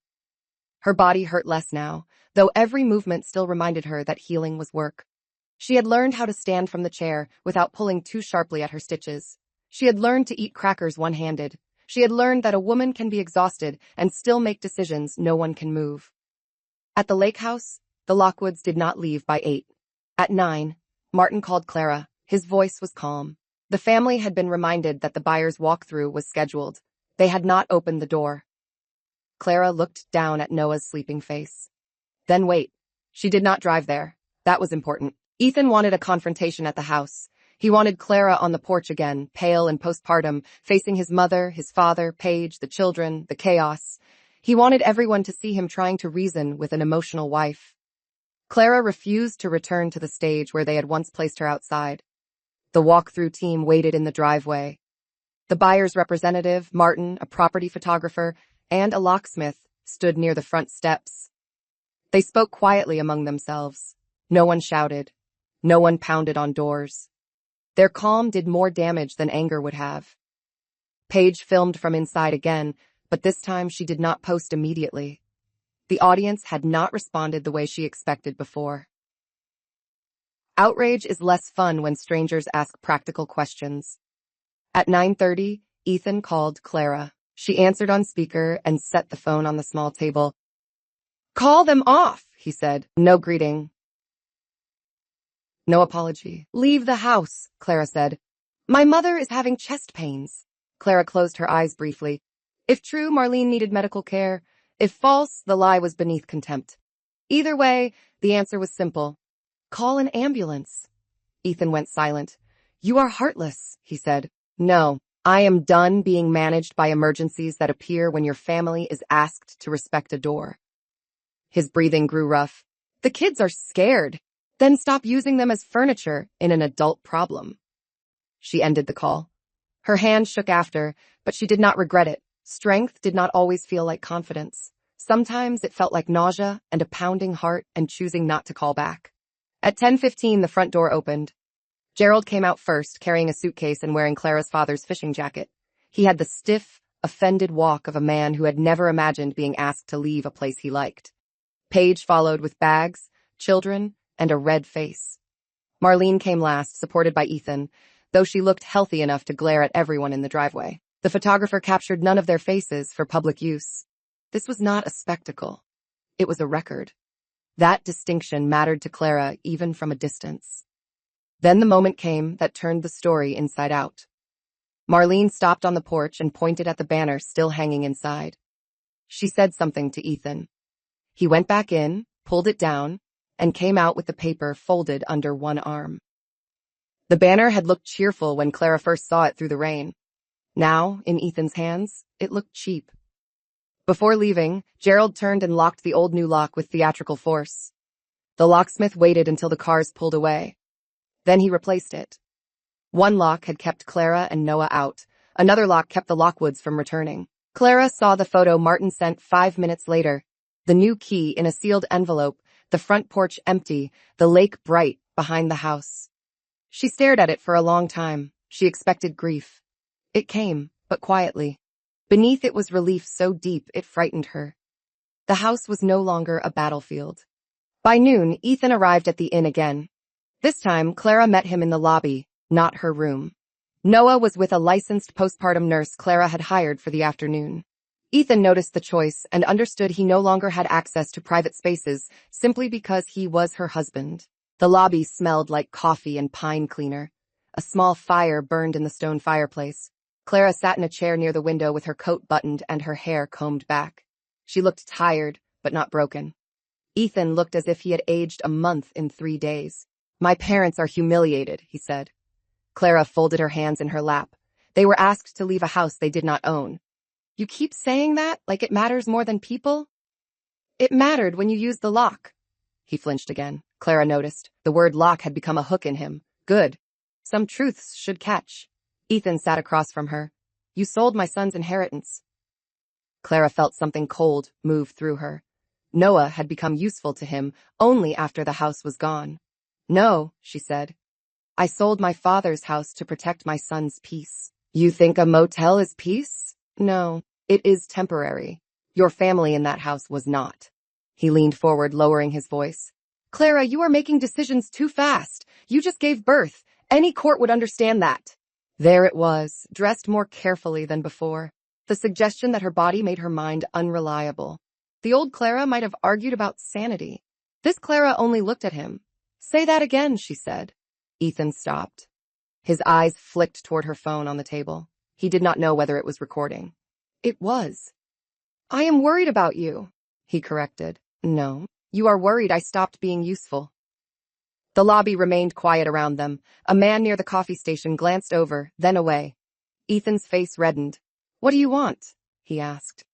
Her body hurt less now, though every movement still reminded her that healing was work. She had learned how to stand from the chair without pulling too sharply at her stitches. She had learned to eat crackers one-handed. She had learned that a woman can be exhausted and still make decisions no one can move. At the lake house, the Lockwoods did not leave by 8. At 9, Martin called Clara. His voice was calm. The family had been reminded that the buyer's walkthrough was scheduled. They had not opened the door. Clara looked down at Noah's sleeping face. Then wait. She did not drive there. That was important. Ethan wanted a confrontation at the house. He wanted Clara on the porch again, pale and postpartum, facing his mother, his father, Paige, the children, the chaos. He wanted everyone to see him trying to reason with an emotional wife. Clara refused to return to the stage where they had once placed her outside. The walkthrough team waited in the driveway. The buyer's representative, Martin, a property photographer, and a locksmith stood near the front steps. They spoke quietly among themselves. No one shouted. No one pounded on doors. Their calm did more damage than anger would have. Paige filmed from inside again, but this time she did not post immediately. The audience had not responded the way she expected before. Outrage is less fun when strangers ask practical questions. At 9:30, Ethan called Clara. She answered on speaker and set the phone on the small table. "Call them off," he said. No greeting. No apology. "Leave the house," Clara said. "My mother is having chest pains." Clara closed her eyes briefly. If true, Marlene needed medical care. If false, the lie was beneath contempt. Either way, the answer was simple. "Call an ambulance." Ethan went silent. "You are heartless," he said. "No, I am done being managed by emergencies that appear when your family is asked to respect a door." His breathing grew rough. "The kids are scared. Then stop using them as furniture in an adult problem." She ended the call. Her hand shook after, but she did not regret it. Strength did not always feel like confidence. Sometimes it felt like nausea and a pounding heart and choosing not to call back. At 10:15, the front door opened. Gerald came out first, carrying a suitcase and wearing Clara's father's fishing jacket. He had the stiff, offended walk of a man who had never imagined being asked to leave a place he liked. Paige followed with bags, children, and a red face. Marlene came last, supported by Ethan, though she looked healthy enough to glare at everyone in the driveway. The photographer captured none of their faces for public use. This was not a spectacle. It was a record. That distinction mattered to Clara even from a distance. Then the moment came that turned the story inside out. Marlene stopped on the porch and pointed at the banner still hanging inside. She said something to Ethan. He went back in, pulled it down, and came out with the paper folded under one arm. The banner had looked cheerful when Clara first saw it through the rain. Now, in Ethan's hands, it looked cheap. Before leaving, Gerald turned and locked the old new lock with theatrical force. The locksmith waited until the cars pulled away. Then he replaced it. One lock had kept Clara and Noah out. Another lock kept the Lockwoods from returning. Clara saw the photo Martin sent 5 minutes later. The new key in a sealed envelope, the front porch empty, the lake bright behind the house. She stared at it for a long time. She expected grief. It came, but quietly. Beneath it was relief so deep it frightened her. The house was no longer a battlefield. By noon, Ethan arrived at the inn again. This time, Clara met him in the lobby, not her room. Noah was with a licensed postpartum nurse Clara had hired for the afternoon. Ethan noticed the choice and understood he no longer had access to private spaces simply because he was her husband. The lobby smelled like coffee and pine cleaner. A small fire burned in the stone fireplace. Clara sat in a chair near the window with her coat buttoned and her hair combed back. She looked tired, but not broken. Ethan looked as if he had aged a month in 3 days. "My parents are humiliated," he said. Clara folded her hands in her lap. They were asked to leave a house they did not own. "You keep saying that like it matters more than people?" "It mattered when you used the lock." He flinched again. Clara noticed. The word lock had become a hook in him. Good. Some truths should catch. Ethan sat across from her. "You sold my son's inheritance." Clara felt something cold move through her. Noah had become useful to him only after the house was gone. "No," she said. "I sold my father's house to protect my son's peace." "You think a motel is peace?" "No, it is temporary. Your family in that house was not." He leaned forward, lowering his voice. "Clara, you are making decisions too fast. You just gave birth. Any court would understand that." There it was, dressed more carefully than before. The suggestion that her body made her mind unreliable. The old Clara might have argued about sanity. This Clara only looked at him. "Say that again," she said. Ethan stopped. His eyes flicked toward her phone on the table. He did not know whether it was recording. It was. "I am worried about you," he corrected. "No, you are worried I stopped being useful." The lobby remained quiet around them. A man near the coffee station glanced over, then away. Ethan's face reddened. "What do you want?" he asked.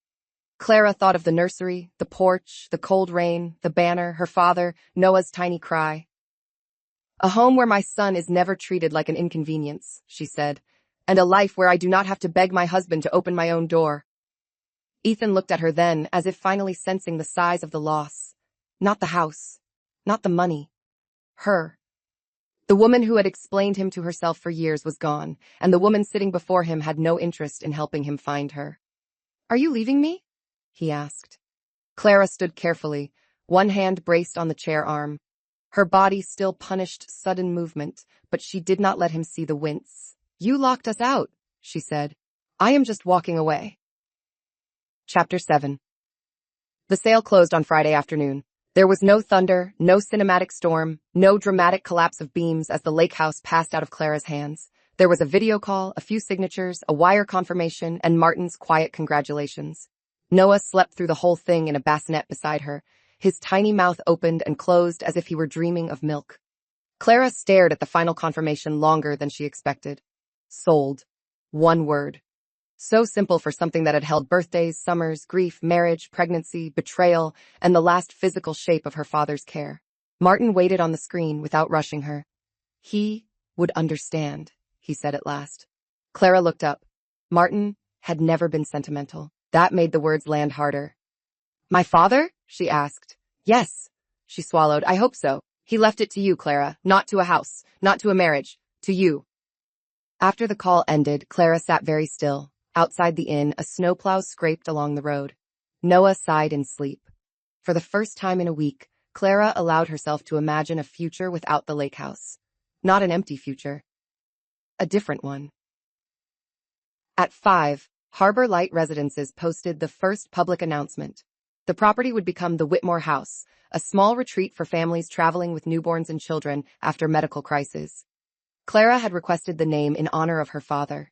Clara thought of the nursery, the porch, the cold rain, the banner, her father, Noah's tiny cry. "A home where my son is never treated like an inconvenience," she said, "and a life where I do not have to beg my husband to open my own door." Ethan looked at her then, as if finally sensing the size of the loss. Not the house, not the money. Her. The woman who had explained him to herself for years was gone, and the woman sitting before him had no interest in helping him find her. "Are you leaving me?" he asked. Clara stood carefully, one hand braced on the chair arm. Her body still punished sudden movement, but she did not let him see the wince. "You locked us out," she said. "I am just walking away." Chapter 7. The sale closed on Friday afternoon. There was no thunder, no cinematic storm, no dramatic collapse of beams as the lake house passed out of Clara's hands. There was a video call, a few signatures, a wire confirmation, and Martin's quiet congratulations. Noah slept through the whole thing in a bassinet beside her. His tiny mouth opened and closed as if he were dreaming of milk. Clara stared at the final confirmation longer than she expected. Sold. One word. So simple for something that had held birthdays, summers, grief, marriage, pregnancy, betrayal, and the last physical shape of her father's care. Martin waited on the screen without rushing her. He would understand, he said at last. Clara looked up. Martin had never been sentimental. That made the words land harder. "My father?" she asked. "Yes," she swallowed. "I hope so. He left it to you, Clara, not to a house, not to a marriage, to you." After the call ended, Clara sat very still. Outside the inn, a snowplow scraped along the road. Noah sighed in sleep. For the first time in a week, Clara allowed herself to imagine a future without the lake house. Not an empty future. A different one. At 5, Harbor Light Residences posted the first public announcement. The property would become the Whitmore House, a small retreat for families traveling with newborns and children after medical crises. Clara had requested the name in honor of her father.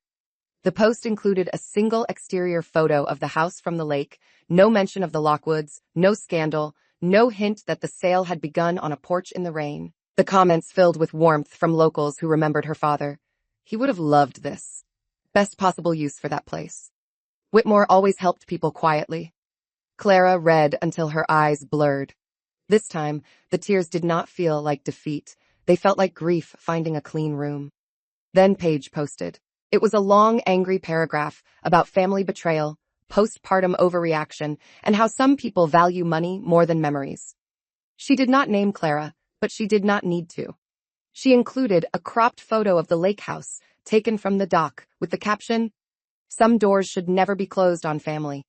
The post included a single exterior photo of the house from the lake, no mention of the Lockwoods, no scandal, no hint that the sale had begun on a porch in the rain. The comments filled with warmth from locals who remembered her father. He would have loved this. Best possible use for that place. Whitmore always helped people quietly. Clara read until her eyes blurred. This time, the tears did not feel like defeat. They felt like grief finding a clean room. Then Paige posted. It was a long, angry paragraph about family betrayal, postpartum overreaction, and how some people value money more than memories. She did not name Clara, but she did not need to. She included a cropped photo of the lake house, taken from the dock, with the caption, "Some doors should never be closed on family."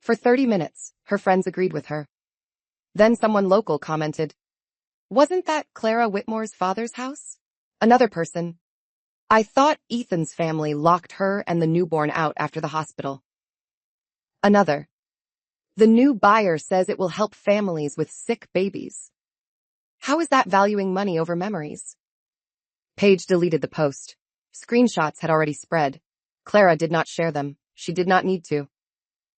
For 30 minutes, her friends agreed with her. Then someone local commented, "Wasn't that Clara Whitmore's father's house?" Another person, "I thought Ethan's family locked her and the newborn out after the hospital." Another, "The new buyer says it will help families with sick babies." How is that valuing money over memories? Paige deleted the post. Screenshots had already spread. Clara did not share them. She did not need to.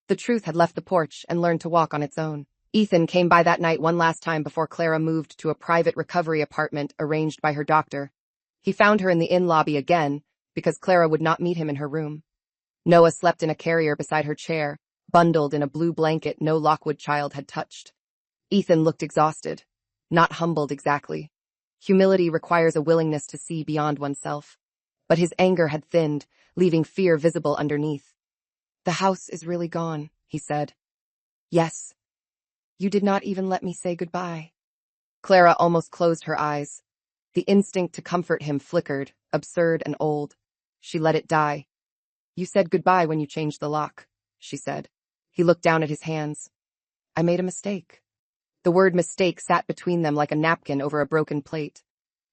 The truth had left the porch and learned to walk on its own. Ethan came by that night one last time before Clara moved to a private recovery apartment arranged by her doctor. He found her in the inn lobby again, because Clara would not meet him in her room. Noah slept in a carrier beside her chair, bundled in a blue blanket no Lockwood child had touched. Ethan looked exhausted. Not humbled exactly. Humility requires a willingness to see beyond oneself. But his anger had thinned, leaving fear visible underneath. "The house is really gone," he said. "Yes." You did not even let me say goodbye. Clara almost closed her eyes. The instinct to comfort him flickered, absurd and old. She let it die. You said goodbye when you changed the lock, she said. He looked down at his hands. I made a mistake. The word mistake sat between them like a napkin over a broken plate.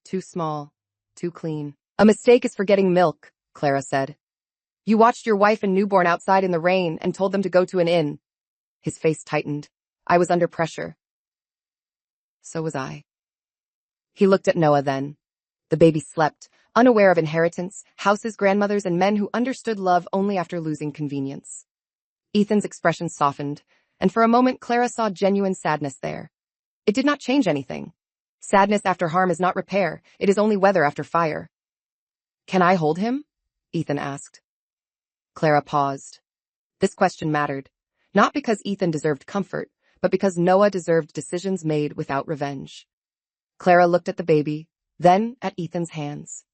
Too small, too clean. A mistake is forgetting milk, Clara said. You watched your wife and newborn outside in the rain and told them to go to an inn. His face tightened. I was under pressure. So was I. He looked at Noah then. The baby slept, unaware of inheritance, houses, grandmothers, and men who understood love only after losing convenience. Ethan's expression softened, and for a moment Clara saw genuine sadness there. It did not change anything. Sadness after harm is not repair, it is only weather after fire. Can I hold him? Ethan asked. Clara paused. This question mattered, not because Ethan deserved comfort, but because Noah deserved decisions made without revenge. Clara looked at the baby, then at Ethan's hands.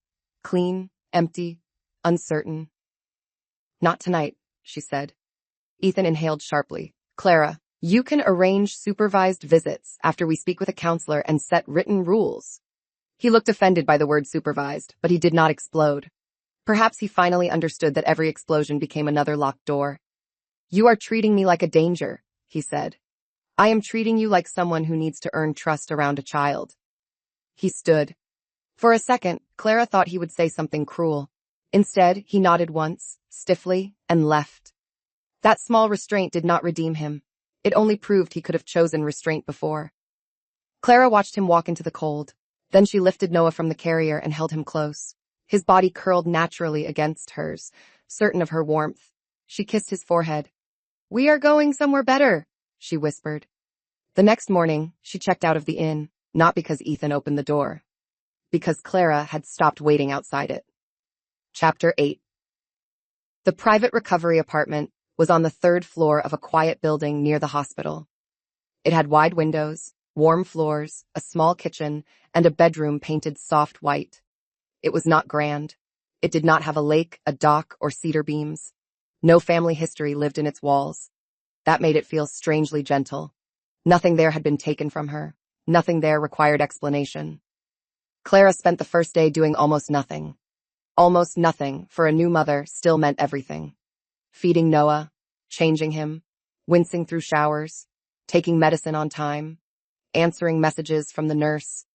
Clean, empty, uncertain. Not tonight, she said. Ethan inhaled sharply. Clara, you can arrange supervised visits after we speak with a counselor and set written rules. He looked offended by the word supervised, but he did not explode. Perhaps he finally understood that every explosion became another locked door. You are treating me like a danger, he said. I am treating you like someone who needs to earn trust around a child. He stood. For a second, Clara thought he would say something cruel. Instead, he nodded once, stiffly, and left. That small restraint did not redeem him. It only proved he could have chosen restraint before. Clara watched him walk into the cold. Then she lifted Noah from the carrier and held him close. His body curled naturally against hers, certain of her warmth. She kissed his forehead. We are going somewhere better, she whispered. The next morning, she checked out of the inn, not because Ethan opened the door, because Clara had stopped waiting outside it. Chapter 8. The private recovery apartment was on the third floor of a quiet building near the hospital. It had wide windows, warm floors, a small kitchen, and a bedroom painted soft white. It was not grand. It did not have a lake, a dock, or cedar beams. No family history lived in its walls. That made it feel strangely gentle. Nothing there had been taken from her. Nothing there required explanation. Clara spent the first day doing almost nothing. Almost nothing, for a new mother, still meant everything. Feeding Noah, changing him, wincing through showers, taking medicine on time, answering messages from the nurse,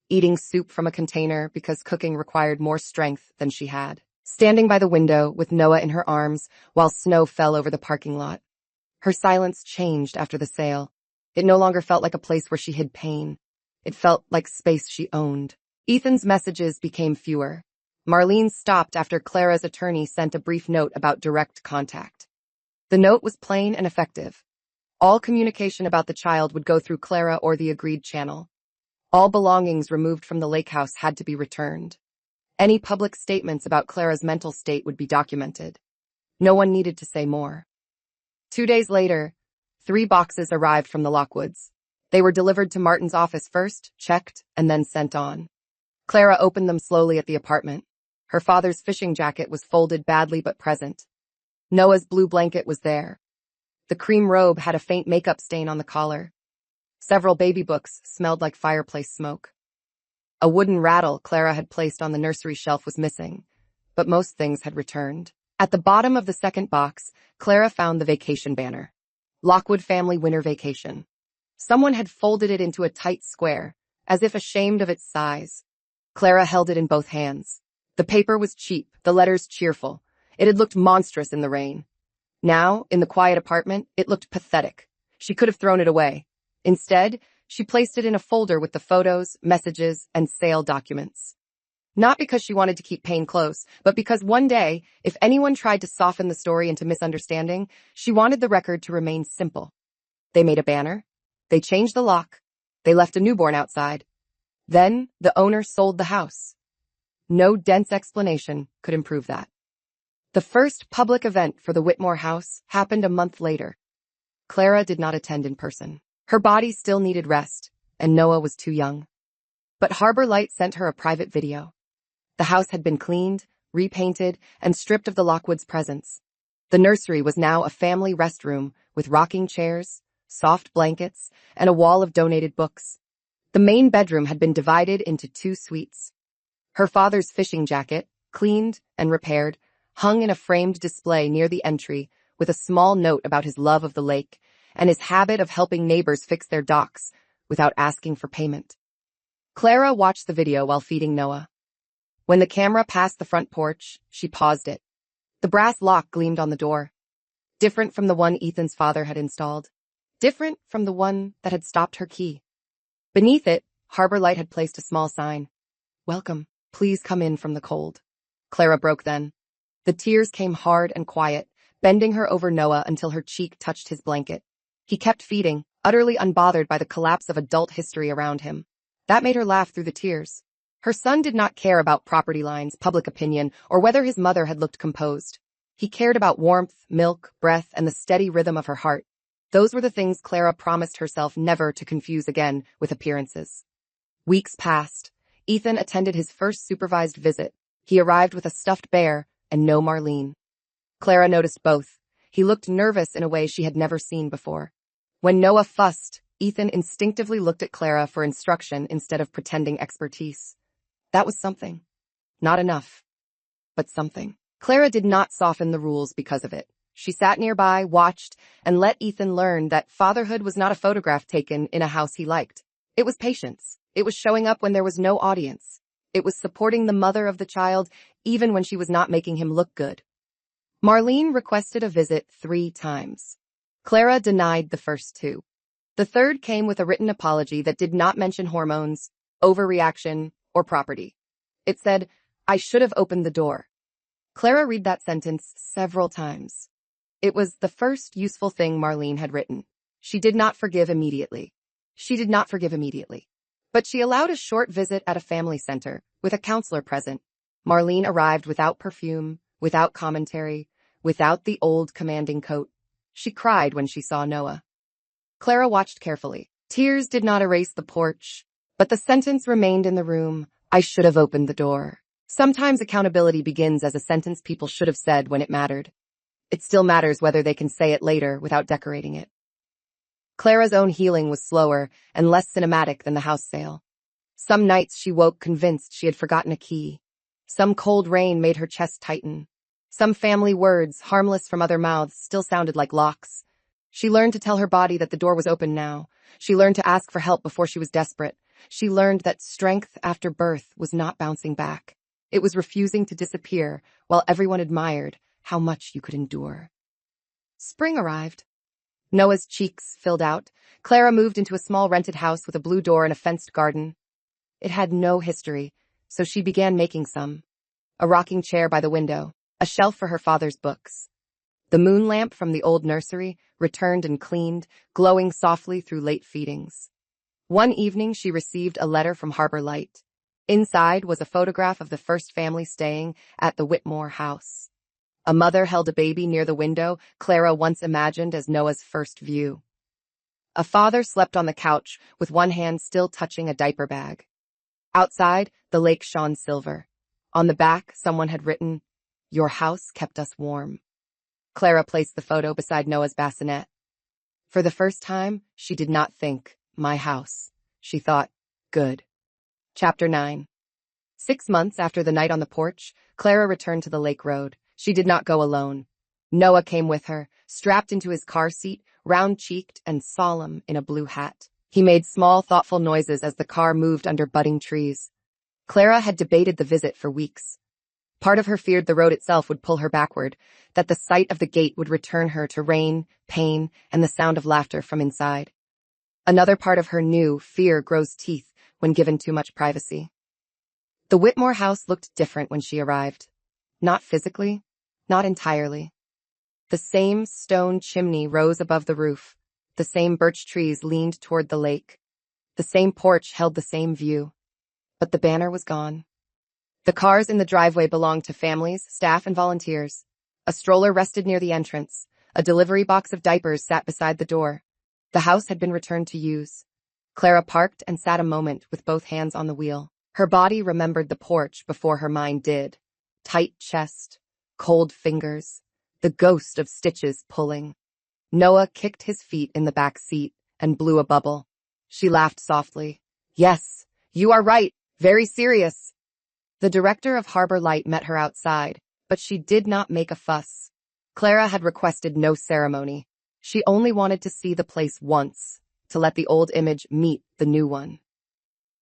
eating soup from a container because cooking required more strength than she had, standing by the window with Noah in her arms while snow fell over the parking lot. Her silence changed after the sale. It no longer felt like a place where she hid pain. It felt like space she owned. Ethan's messages became fewer. Marlene stopped after Clara's attorney sent a brief note about direct contact. The note was plain and effective. All communication about the child would go through Clara or the agreed channel. All belongings removed from the lake house had to be returned. Any public statements about Clara's mental state would be documented. No one needed to say more. 2 days later, 3 boxes arrived from the Lockwoods. They were delivered to Martin's office first, checked, and then sent on. Clara opened them slowly at the apartment. Her father's fishing jacket was folded badly but present. Noah's blue blanket was there. The cream robe had a faint makeup stain on the collar. Several baby books smelled like fireplace smoke. A wooden rattle Clara had placed on the nursery shelf was missing, but most things had returned. At the bottom of the second box, Clara found the vacation banner. Lockwood Family Winter Vacation. Someone had folded it into a tight square, as if ashamed of its size. Clara held it in both hands. The paper was cheap, the letters cheerful. It had looked monstrous in the rain. Now, in the quiet apartment, it looked pathetic. She could have thrown it away. Instead, she placed it in a folder with the photos, messages, and sale documents. Not because she wanted to keep pain close, but because one day, if anyone tried to soften the story into misunderstanding, she wanted the record to remain simple. They made a banner. They changed the lock. They left a newborn outside. Then, the owner sold the house. No dense explanation could improve that. The first public event for the Whitmore house happened a month later. Clara did not attend in person. Her body still needed rest, and Noah was too young. But Harbor Light sent her a private video. The house had been cleaned, repainted, and stripped of the Lockwoods' presence. The nursery was now a family restroom with rocking chairs, soft blankets, and a wall of donated books. The main bedroom had been divided into 2 suites. Her father's fishing jacket, cleaned and repaired, hung in a framed display near the entry with a small note about his love of the lake and his habit of helping neighbors fix their docks without asking for payment. Clara watched the video while feeding Noah. When the camera passed the front porch, she paused it. The brass lock gleamed on the door. Different from the one Ethan's father had installed. Different from the one that had stopped her key. Beneath it, Harbor Light had placed a small sign. "Welcome. Please come in from the cold." Clara broke then. The tears came hard and quiet, bending her over Noah until her cheek touched his blanket. He kept feeding, utterly unbothered by the collapse of adult history around him. That made her laugh through the tears. Her son did not care about property lines, public opinion, or whether his mother had looked composed. He cared about warmth, milk, breath, and the steady rhythm of her heart. Those were the things Clara promised herself never to confuse again with appearances. Weeks passed. Ethan attended his first supervised visit. He arrived with a stuffed bear and no Marlene. Clara noticed both. He looked nervous in a way she had never seen before. When Noah fussed, Ethan instinctively looked at Clara for instruction instead of pretending expertise. That was something. Not enough, but something. Clara did not soften the rules because of it. She sat nearby, watched, and let Ethan learn that fatherhood was not a photograph taken in a house he liked. It was patience. It was showing up when there was no audience. It was supporting the mother of the child, even when she was not making him look good. Marlene requested a visit 3 times. Clara denied the first 2. The third came with a written apology that did not mention hormones, overreaction, or property. It said, "I should have opened the door." Clara read that sentence several times. It was the first useful thing Marlene had written. She did not forgive immediately. But she allowed a short visit at a family center, with a counselor present. Marlene arrived without perfume, without commentary, without the old commanding coat. She cried when she saw Noah. Clara watched carefully. Tears did not erase the porch, but the sentence remained in the room. "I should have opened the door." Sometimes accountability begins as a sentence people should have said when it mattered. It still matters whether they can say it later without decorating it. Clara's own healing was slower and less cinematic than the house sale. Some nights she woke convinced she had forgotten a key. Some cold rain made her chest tighten. Some family words, harmless from other mouths, still sounded like locks. She learned to tell her body that the door was open now. She learned to ask for help before she was desperate. She learned that strength after birth was not bouncing back. It was refusing to disappear while everyone admired how much you could endure. Spring arrived. Noah's cheeks filled out. Clara moved into a small rented house with a blue door and a fenced garden. It had no history, so she began making some. A rocking chair by the window, a shelf for her father's books. The moon lamp from the old nursery returned and cleaned, glowing softly through late feedings. One evening she received a letter from Harbor Light. Inside was a photograph of the first family staying at the Whitmore house. A mother held a baby near the window Clara once imagined as Noah's first view. A father slept on the couch with one hand still touching a diaper bag. Outside, the lake shone silver. On the back, someone had written, "Your house kept us warm." Clara placed the photo beside Noah's bassinet. For the first time, she did not think, "My house." She thought, "Good." Chapter 9. 6 months after the night on the porch, Clara returned to the lake road. She did not go alone. Noah came with her, strapped into his car seat, round-cheeked and solemn in a blue hat. He made small, thoughtful noises as the car moved under budding trees. Clara had debated the visit for weeks. Part of her feared the road itself would pull her backward, that the sight of the gate would return her to rain, pain, and the sound of laughter from inside. Another part of her knew fear grows teeth when given too much privacy. The Whitmore house looked different when she arrived. Not physically, not entirely. The same stone chimney rose above the roof. The same birch trees leaned toward the lake. The same porch held the same view. But the banner was gone. The cars in the driveway belonged to families, staff, and volunteers. A stroller rested near the entrance. A delivery box of diapers sat beside the door. The house had been returned to use. Clara parked and sat a moment with both hands on the wheel. Her body remembered the porch before her mind did. Tight chest, cold fingers, the ghost of stitches pulling. Noah kicked his feet in the back seat and blew a bubble. She laughed softly. Yes, you are right. Very serious. The director of Harbor Light met her outside, but she did not make a fuss. Clara had requested no ceremony. She only wanted to see the place once, to let the old image meet the new one.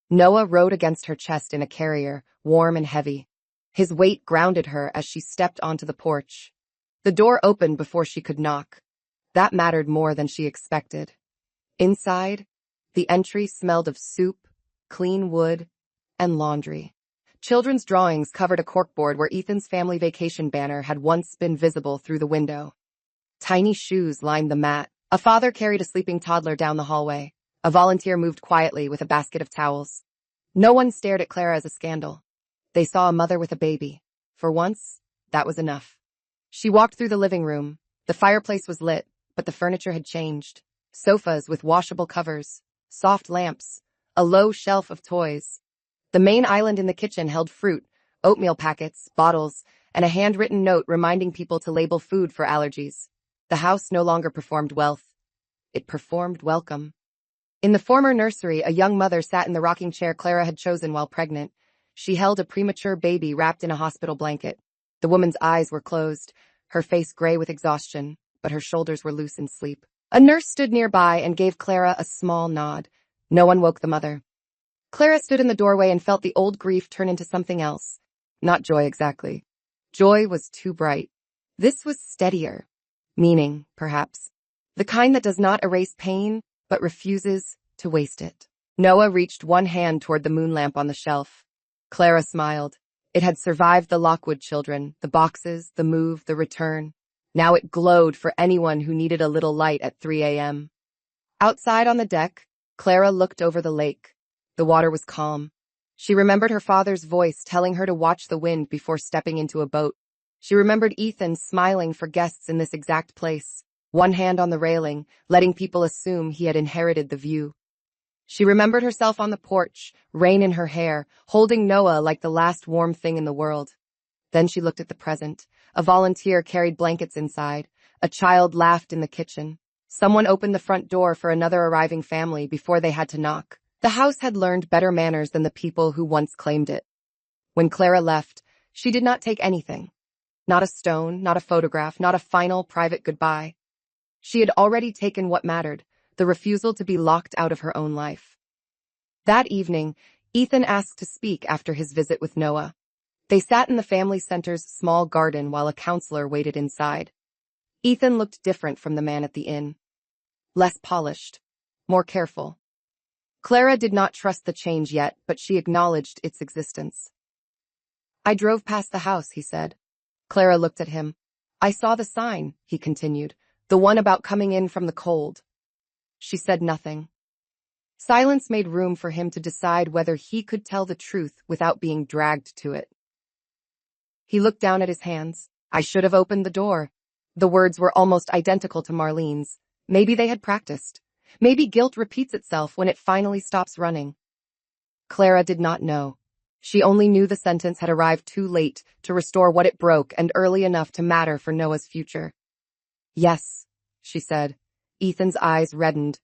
Noah rode against her chest in a carrier, warm and heavy. His weight grounded her as she stepped onto the porch. The door opened before she could knock. That mattered more than she expected. Inside, the entry smelled of soup, clean wood, and laundry. Children's drawings covered a corkboard where Ethan's family vacation banner had once been visible through the window. Tiny shoes lined the mat. A father carried a sleeping toddler down the hallway. A volunteer moved quietly with a basket of towels. No one stared at Clara as a scandal. They saw a mother with a baby. For once, that was enough. She walked through the living room. The fireplace was lit, but the furniture had changed. Sofas with washable covers, soft lamps, a low shelf of toys. The main island in the kitchen held fruit, oatmeal packets, bottles, and a handwritten note reminding people to label food for allergies. The house no longer performed wealth. It performed welcome. In the former nursery, a young mother sat in the rocking chair Clara had chosen while pregnant. She held a premature baby wrapped in a hospital blanket. The woman's eyes were closed, her face gray with exhaustion, but her shoulders were loose in sleep. A nurse stood nearby and gave Clara a small nod. No one woke the mother. Clara stood in the doorway and felt the old grief turn into something else. Not joy exactly. Joy was too bright. This was steadier. Meaning, perhaps. The kind that does not erase pain, but refuses to waste it. Noah reached one hand toward the moon lamp on the shelf. Clara smiled. It had survived the Lockwood children, the boxes, the move, the return. Now it glowed for anyone who needed a little light at 3 a.m. Outside on the deck, Clara looked over the lake. The water was calm. She remembered her father's voice telling her to watch the wind before stepping into a boat. She remembered Ethan smiling for guests in this exact place, one hand on the railing, letting people assume he had inherited the view. She remembered herself on the porch, rain in her hair, holding Noah like the last warm thing in the world. Then she looked at the present. A volunteer carried blankets inside. A child laughed in the kitchen. Someone opened the front door for another arriving family before they had to knock. The house had learned better manners than the people who once claimed it. When Clara left, she did not take anything. Not a stone, not a photograph, not a final private goodbye. She had already taken what mattered, the refusal to be locked out of her own life. That evening, Ethan asked to speak after his visit with Noah. They sat in the family center's small garden while a counselor waited inside. Ethan looked different from the man at the inn. Less polished, more careful. Clara did not trust the change yet, but she acknowledged its existence. I drove past the house, he said. Clara looked at him. I saw the sign, he continued, the one about coming in from the cold. She said nothing. Silence made room for him to decide whether he could tell the truth without being dragged to it. He looked down at his hands. I should have opened the door. The words were almost identical to Marlene's. Maybe they had practiced. Maybe guilt repeats itself when it finally stops running. Clara did not know. She only knew the sentence had arrived too late to restore what it broke and early enough to matter for Noah's future. Yes, she said. Ethan's eyes reddened.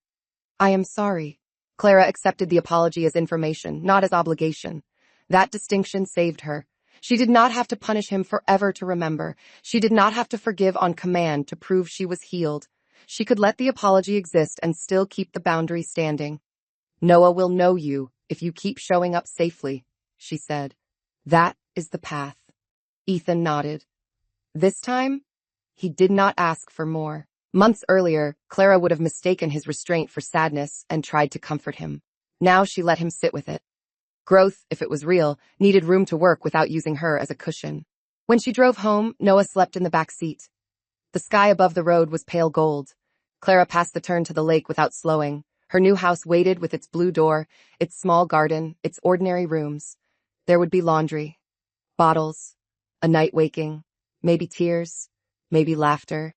I am sorry. Clara accepted the apology as information, not as obligation. That distinction saved her. She did not have to punish him forever to remember. She did not have to forgive on command to prove she was healed. She could let the apology exist and still keep the boundary standing. Noah will know you if you keep showing up safely, she said. That is the path. Ethan nodded. This time, he did not ask for more. Months earlier, Clara would have mistaken his restraint for sadness and tried to comfort him. Now she let him sit with it. Growth, if it was real, needed room to work without using her as a cushion. When she drove home, Noah slept in the back seat. The sky above the road was pale gold. Clara passed the turn to the lake without slowing. Her new house waited with its blue door, its small garden, its ordinary rooms. There would be laundry, bottles, a night waking, maybe tears, maybe laughter.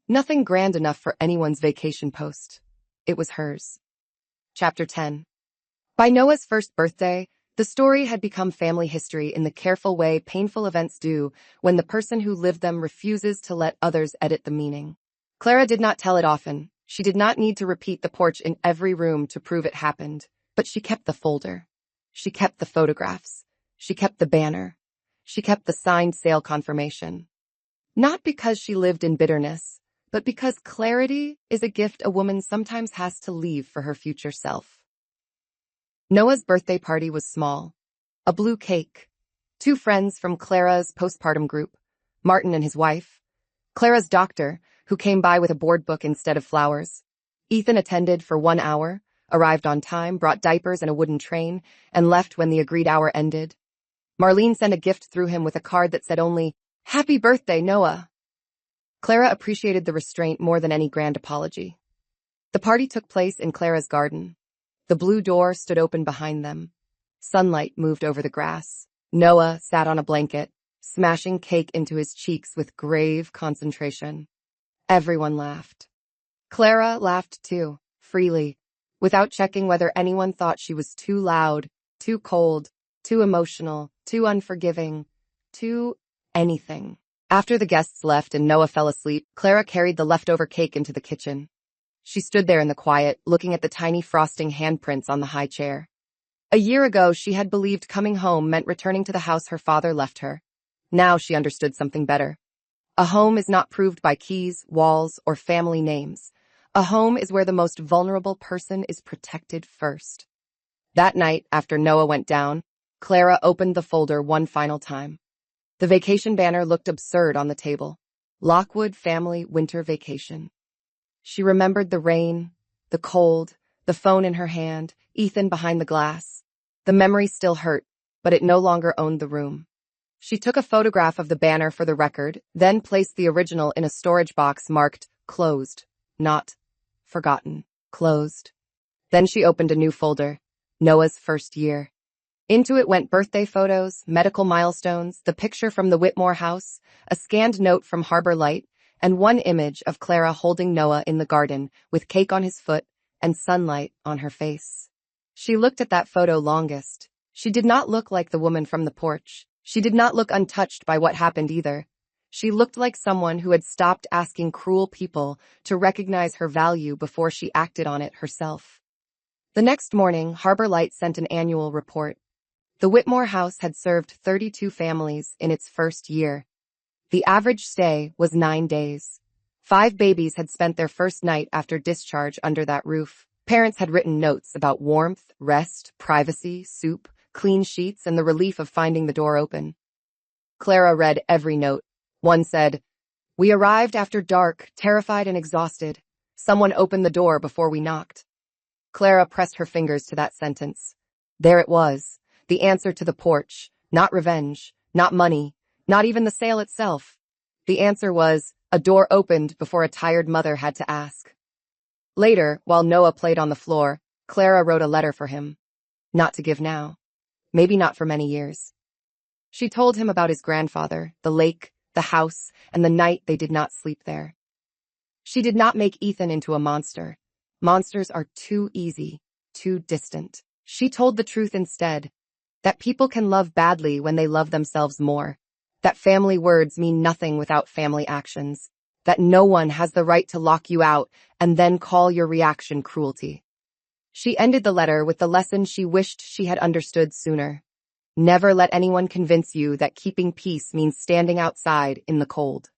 Nothing grand enough for anyone's vacation post. It was hers. Chapter 10. By Noah's first birthday, the story had become family history in the careful way painful events do when the person who lived them refuses to let others edit the meaning. Clara did not tell it often. She did not need to repeat the porch in every room to prove it happened. But she kept the folder. She kept the photographs. She kept the banner. She kept the signed sale confirmation. Not because she lived in bitterness, but because clarity is a gift a woman sometimes has to leave for her future self. Noah's birthday party was small. A blue cake. 2 friends from Clara's postpartum group, Martin and his wife. Clara's doctor, who came by with a board book instead of flowers. Ethan attended for 1 hour, arrived on time, brought diapers and a wooden train, and left when the agreed hour ended. Marlene sent a gift through him with a card that said only, "Happy birthday, Noah." Clara appreciated the restraint more than any grand apology. The party took place in Clara's garden. The blue door stood open behind them. Sunlight moved over the grass. Noah sat on a blanket, smashing cake into his cheeks with grave concentration. Everyone laughed. Clara laughed too, freely, without checking whether anyone thought she was too loud, too cold, too emotional, too unforgiving, too anything. After the guests left and Noah fell asleep, Clara carried the leftover cake into the kitchen. She stood there in the quiet, looking at the tiny frosting handprints on the high chair. A year ago, she had believed coming home meant returning to the house her father left her. Now she understood something better. A home is not proved by keys, walls, or family names. A home is where the most vulnerable person is protected first. That night, after Noah went down, Clara opened the folder one final time. The vacation banner looked absurd on the table. Lockwood Family Winter Vacation. She remembered the rain, the cold, the phone in her hand, Ethan behind the glass. The memory still hurt, but it no longer owned the room. She took a photograph of the banner for the record, then placed the original in a storage box marked closed, not forgotten, closed. Then she opened a new folder, Noah's first year. Into it went birthday photos, medical milestones, the picture from the Whitmore house, a scanned note from Harbor Light, and one image of Clara holding Noah in the garden with cake on his foot and sunlight on her face. She looked at that photo longest. She did not look like the woman from the porch. She did not look untouched by what happened either. She looked like someone who had stopped asking cruel people to recognize her value before she acted on it herself. The next morning, Harbor Light sent an annual report. The Whitmore house had served 32 families in its first year. The average stay was 9 days. 5 babies had spent their first night after discharge under that roof. Parents had written notes about warmth, rest, privacy, soup, clean sheets, and the relief of finding the door open. Clara read every note. One said, "We arrived after dark, terrified and exhausted. Someone opened the door before we knocked." Clara pressed her fingers to that sentence. There it was, the answer to the porch. Not revenge, not money, not even the sale itself. The answer was, a door opened before a tired mother had to ask. Later, while Noah played on the floor, Clara wrote a letter for him. Not to give now. Maybe not for many years. She told him about his grandfather, the lake, the house, and the night they did not sleep there. She did not make Ethan into a monster. Monsters are too easy, too distant. She told the truth instead. That people can love badly when they love themselves more. That family words mean nothing without family actions. That no one has the right to lock you out and then call your reaction cruelty. She ended the letter with the lesson she wished she had understood sooner. Never let anyone convince you that keeping peace means standing outside in the cold.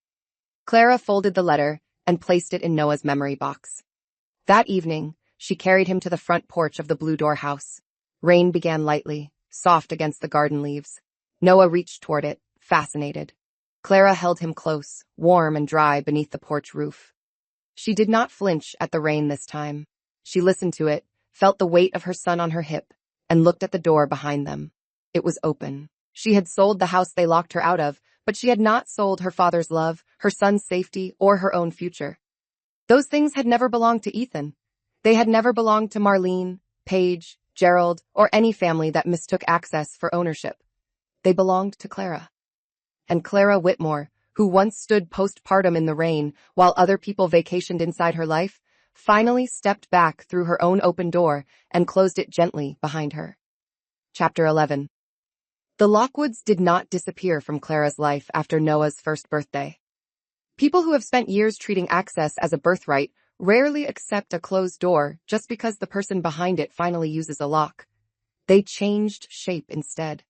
Clara folded the letter and placed it in Noah's memory box. That evening, she carried him to the front porch of the Blue Door house. Rain began lightly, soft against the garden leaves. Noah reached toward it, fascinated. Clara held him close, warm and dry beneath the porch roof. She did not flinch at the rain this time. She listened to it, felt the weight of her son on her hip, and looked at the door behind them. It was open. She had sold the house they locked her out of, but she had not sold her father's love, her son's safety, or her own future. Those things had never belonged to Ethan. They had never belonged to Marlene, Paige, Gerald, or any family that mistook access for ownership. They belonged to Clara. And Clara Whitmore, who once stood postpartum in the rain while other people vacationed inside her life, finally stepped back through her own open door and closed it gently behind her. Chapter 11. The Lockwoods did not disappear from Clara's life after Noah's first birthday. People who have spent years treating access as a birthright rarely accept a closed door just because the person behind it finally uses a lock. They changed shape instead.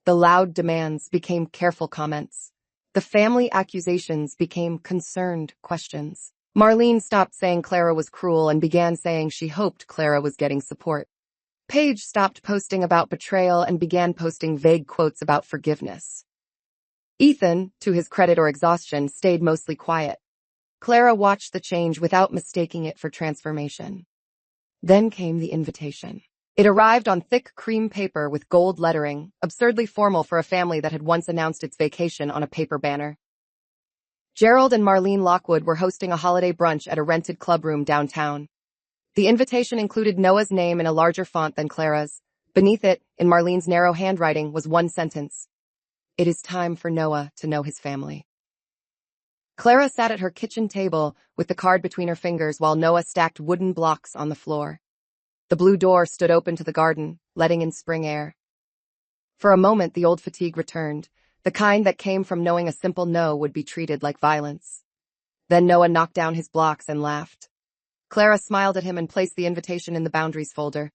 The loud demands became careful comments. The family accusations became concerned questions. Marlene stopped saying Clara was cruel and began saying she hoped Clara was getting support. Paige stopped posting about betrayal and began posting vague quotes about forgiveness. Ethan, to his credit or exhaustion, stayed mostly quiet. Clara watched the change without mistaking it for transformation. Then came the invitation. It arrived on thick cream paper with gold lettering, absurdly formal for a family that had once announced its vacation on a paper banner. Gerald and Marlene Lockwood were hosting a holiday brunch at a rented clubroom downtown. The invitation included Noah's name in a larger font than Clara's. Beneath it, in Marlene's narrow handwriting, was one sentence. It is time for Noah to know his family. Clara sat at her kitchen table with the card between her fingers while Noah stacked wooden blocks on the floor. The blue door stood open to the garden, letting in spring air. For a moment, the old fatigue returned, the kind that came from knowing a simple no would be treated like violence. Then Noah knocked down his blocks and laughed. Clara smiled at him and placed the invitation in the boundaries folder.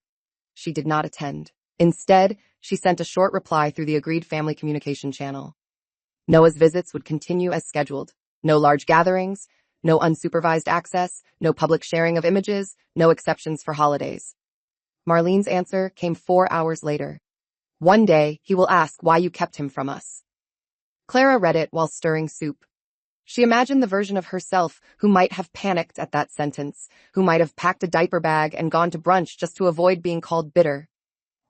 She did not attend. Instead, she sent a short reply through the agreed family communication channel. Noah's visits would continue as scheduled. No large gatherings, no unsupervised access, no public sharing of images, no exceptions for holidays. Marlene's answer came 4 hours later. One day, he will ask why you kept him from us. Clara read it while stirring soup. She imagined the version of herself who might have panicked at that sentence, who might have packed a diaper bag and gone to brunch just to avoid being called bitter.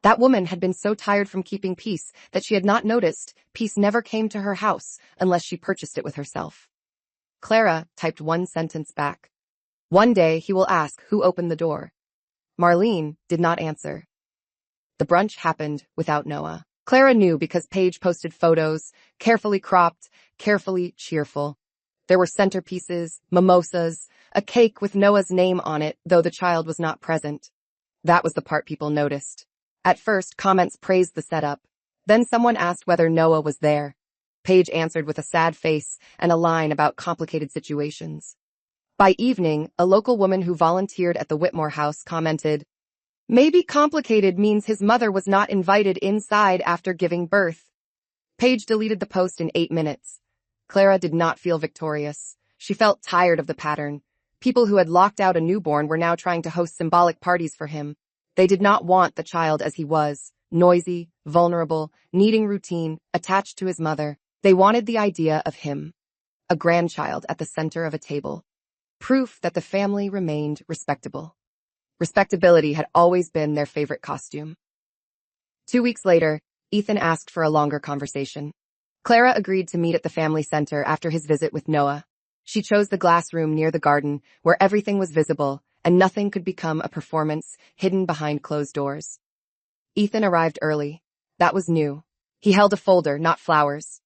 That woman had been so tired from keeping peace that she had not noticed peace never came to her house unless she purchased it with herself. Clara typed one sentence back. One day he will ask who opened the door. Marlene did not answer. The brunch happened without Noah. Clara knew because Paige posted photos, carefully cropped, carefully cheerful. There were centerpieces, mimosas, a cake with Noah's name on it, though the child was not present. That was the part people noticed. At first, comments praised the setup. Then someone asked whether Noah was there. Paige answered with a sad face and a line about complicated situations. By evening, a local woman who volunteered at the Whitmore house commented, "Maybe complicated means his mother was not invited inside after giving birth." Paige deleted the post in 8 minutes. Clara did not feel victorious. She felt tired of the pattern. People who had locked out a newborn were now trying to host symbolic parties for him. They did not want the child as he was, noisy, vulnerable, needing routine, attached to his mother. They wanted the idea of him, a grandchild at the center of a table. Proof that the family remained respectable. Respectability had always been their favorite costume. 2 weeks later, Ethan asked for a longer conversation. Clara agreed to meet at the family center after his visit with Noah. She chose the glass room near the garden where everything was visible and nothing could become a performance hidden behind closed doors. Ethan arrived early. That was new. He held a folder, not flowers.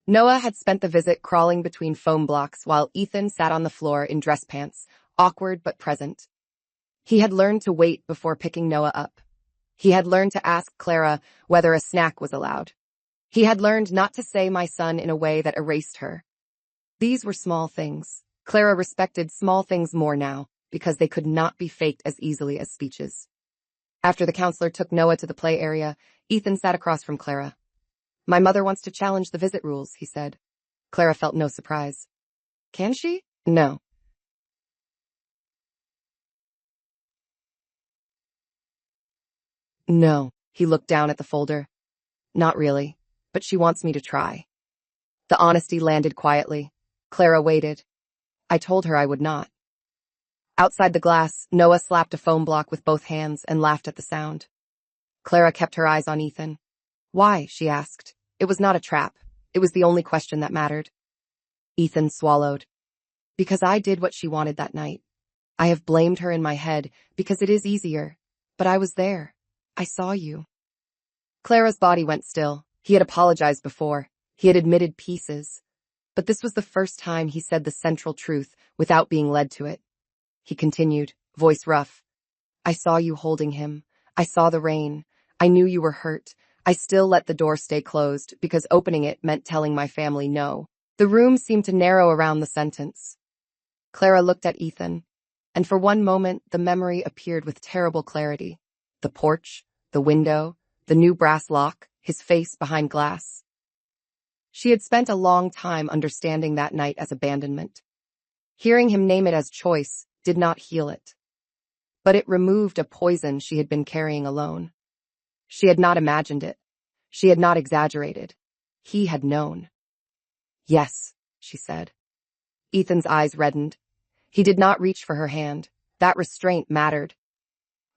Noah had spent the visit crawling between foam blocks while Ethan sat on the floor in dress pants, awkward but present. He had learned to wait before picking Noah up. He had learned to ask Clara whether a snack was allowed. He had learned not to say "my son" in a way that erased her. These were small things. Clara respected small things more now because they could not be faked as easily as speeches. After the counselor took Noah to the play area, Ethan sat across from Clara. "My mother wants to challenge the visit rules," he said. Clara felt no surprise. "Can she?" "No." "No." He looked down at the folder. "Not really, but she wants me to try." The honesty landed quietly. Clara waited. "I told her I would not." Outside the glass, Noah slapped a foam block with both hands and laughed at the sound. Clara kept her eyes on Ethan. "Why?" she asked. It was not a trap. It was the only question that mattered. Ethan swallowed. "Because I did what she wanted that night. I have blamed her in my head because it is easier. But I was there. I saw you." Clara's body went still. He had apologized before. He had admitted pieces. But this was the first time he said the central truth without being led to it. He continued, voice rough. "I saw you holding him. I saw the rain. I knew you were hurt. I still let the door stay closed because opening it meant telling my family no. The room seemed to narrow around the sentence. Clara looked at Ethan, and for one moment the memory appeared with terrible clarity. The porch, the window, the new brass lock, his face behind glass. She had spent a long time understanding that night as abandonment. Hearing him name it as choice did not heal it. But it removed a poison she had been carrying alone. She had not imagined it. She had not exaggerated. He had known. Yes, she said. Ethan's eyes reddened. He did not reach for her hand. That restraint mattered.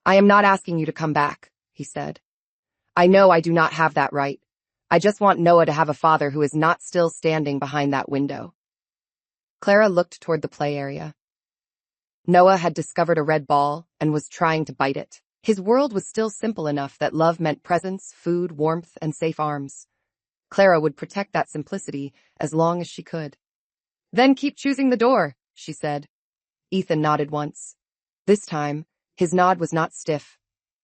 I am not asking you to come back, he said. I know I do not have that right. I just want Noah to have a father who is not still standing behind that window. Clara looked toward the play area. Noah had discovered a red ball and was trying to bite it. His world was still simple enough that love meant presence, food, warmth, and safe arms. Clara would protect that simplicity as long as she could. Then keep choosing the door, she said. Ethan nodded once. This time, his nod was not stiff.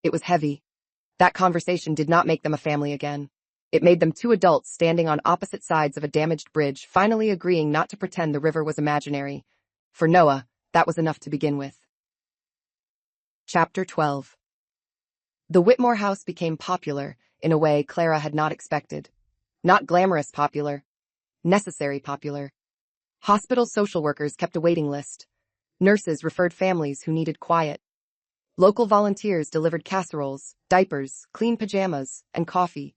It was heavy. That conversation did not make them a family again. It made them two adults standing on opposite sides of a damaged bridge, finally agreeing not to pretend the river was imaginary. For Noah, that was enough to begin with. Chapter 12. The Whitmore house became popular in a way Clara had not expected. Not glamorous popular. Necessary popular. Hospital social workers kept a waiting list. Nurses referred families who needed quiet. Local volunteers delivered casseroles, diapers, clean pajamas, and coffee.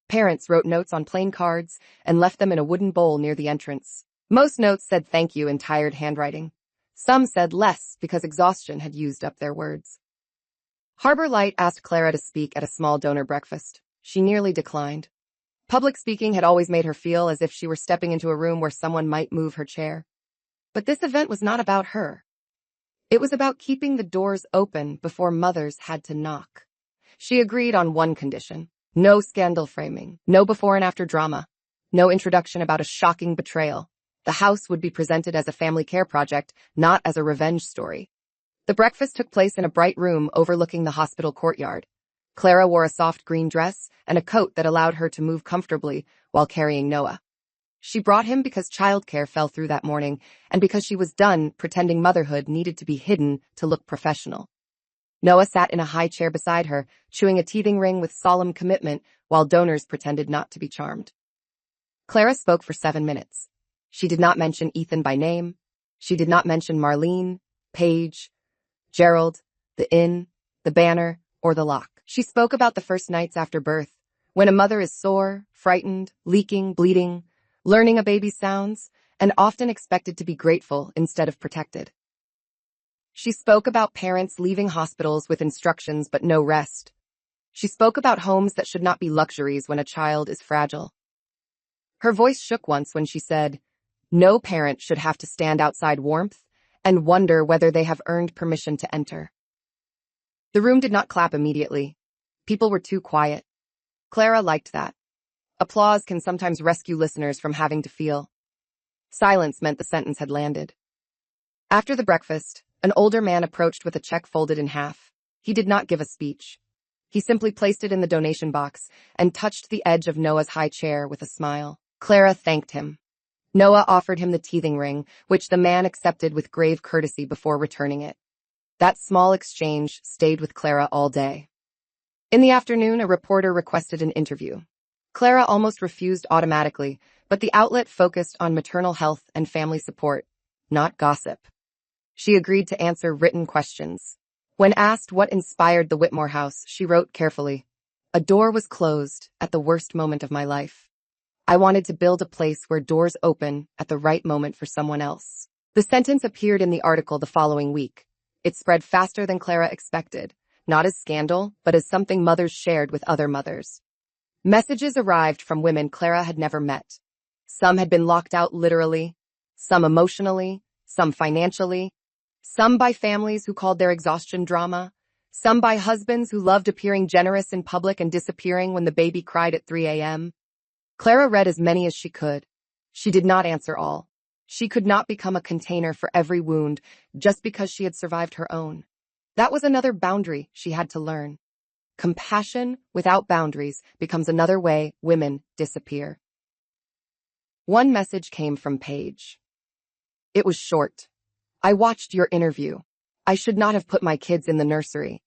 Parents wrote notes on plain cards and left them in a wooden bowl near the entrance. Most notes said thank you in tired handwriting. Some said less because exhaustion had used up their words. Harbor Light asked Clara to speak at a small donor breakfast. She nearly declined. Public speaking had always made her feel as if she were stepping into a room where someone might move her chair. But this event was not about her. It was about keeping the doors open before mothers had to knock. She agreed on one condition. No scandal framing, no before and after drama, no introduction about a shocking betrayal. The house would be presented as a family care project, not as a revenge story. The breakfast took place in a bright room overlooking the hospital courtyard. Clara wore a soft green dress and a coat that allowed her to move comfortably while carrying Noah. She brought him because childcare fell through that morning and because she was done pretending motherhood needed to be hidden to look professional. Noah sat in a high chair beside her, chewing a teething ring with solemn commitment while donors pretended not to be charmed. Clara spoke for 7 minutes. She did not mention Ethan by name. She did not mention Marlene, Paige, Gerald, the inn, the banner, or the lock. She spoke about the first nights after birth, when a mother is sore, frightened, leaking, bleeding, learning a baby's sounds, and often expected to be grateful instead of protected. She spoke about parents leaving hospitals with instructions but no rest. She spoke about homes that should not be luxuries when a child is fragile. Her voice shook once when she said, "No parent should have to stand outside warmth and wonder whether they have earned permission to enter." The room did not clap immediately. People were too quiet. Clara liked that. Applause can sometimes rescue listeners from having to feel. Silence meant the sentence had landed. After the breakfast, an older man approached with a check folded in half. He did not give a speech. He simply placed it in the donation box and touched the edge of Noah's high chair with a smile. Clara thanked him. Noah offered him the teething ring, which the man accepted with grave courtesy before returning it. That small exchange stayed with Clara all day. In the afternoon, a reporter requested an interview. Clara almost refused automatically, but the outlet focused on maternal health and family support, not gossip. She agreed to answer written questions. When asked what inspired the Whitmore house, she wrote carefully, "A door was closed at the worst moment of my life. I wanted to build a place where doors open at the right moment for someone else." The sentence appeared in the article the following week. It spread faster than Clara expected, not as scandal, but as something mothers shared with other mothers. Messages arrived from women Clara had never met. Some had been locked out literally, some emotionally, some financially, some by families who called their exhaustion drama, some by husbands who loved appearing generous in public and disappearing when the baby cried at 3 a.m. Clara read as many as she could. She did not answer all. She could not become a container for every wound just because she had survived her own. That was another boundary she had to learn. Compassion without boundaries becomes another way women disappear. One message came from Paige. It was short. I watched your interview. I should not have put my kids in the nursery.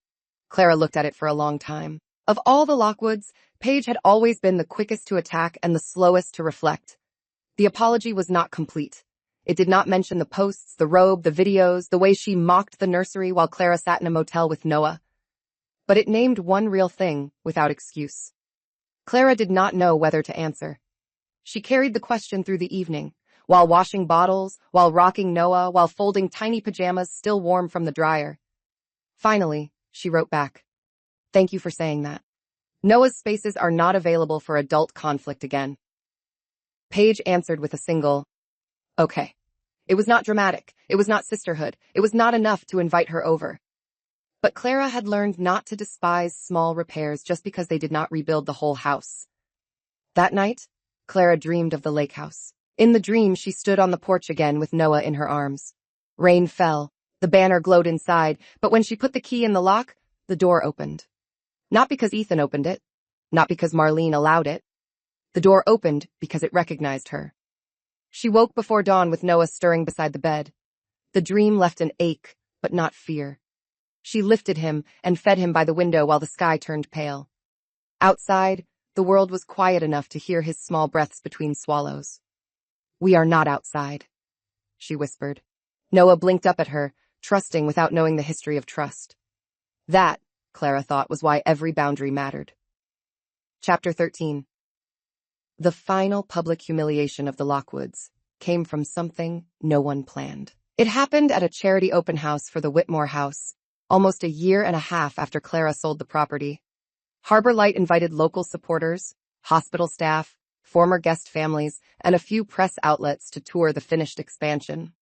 Clara looked at it for a long time. Of all the Lockwoods, Paige had always been the quickest to attack and the slowest to reflect. The apology was not complete. It did not mention the posts, the robe, the videos, the way she mocked the nursery while Clara sat in a motel with Noah. But it named one real thing without excuse. Clara did not know whether to answer. She carried the question through the evening, while washing bottles, while rocking Noah, while folding tiny pajamas still warm from the dryer. Finally, she wrote back. Thank you for saying that. Noah's spaces are not available for adult conflict again. Paige answered with a single, okay. It was not dramatic. It was not sisterhood. It was not enough to invite her over. But Clara had learned not to despise small repairs just because they did not rebuild the whole house. That night, Clara dreamed of the lake house. In the dream, she stood on the porch again with Noah in her arms. Rain fell. The banner glowed inside, but when she put the key in the lock, the door opened. Not because Ethan opened it. Not because Marlene allowed it. The door opened because it recognized her. She woke before dawn with Noah stirring beside the bed. The dream left an ache, but not fear. She lifted him and fed him by the window while the sky turned pale. Outside, the world was quiet enough to hear his small breaths between swallows. We are not outside, she whispered. Noah blinked up at her, trusting without knowing the history of trust. That, Clara thought, was why every boundary mattered. Chapter 13. The final public humiliation of the Lockwoods came from something no one planned. It happened at a charity open house for the Whitmore house, almost a year and a half after Clara sold the property. Harbor Light invited local supporters, hospital staff, former guest families, and a few press outlets to tour the finished expansion.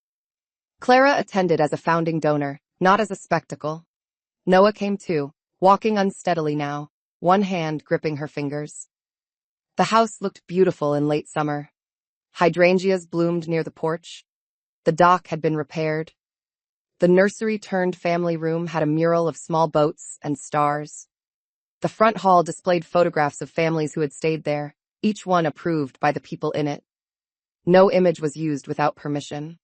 Clara attended as a founding donor, not as a spectacle. Noah came too, walking unsteadily now, one hand gripping her fingers. The house looked beautiful in late summer. Hydrangeas bloomed near the porch. The dock had been repaired. The nursery-turned family room had a mural of small boats and stars. The front hall displayed photographs of families who had stayed there, each one approved by the people in it. No image was used without permission.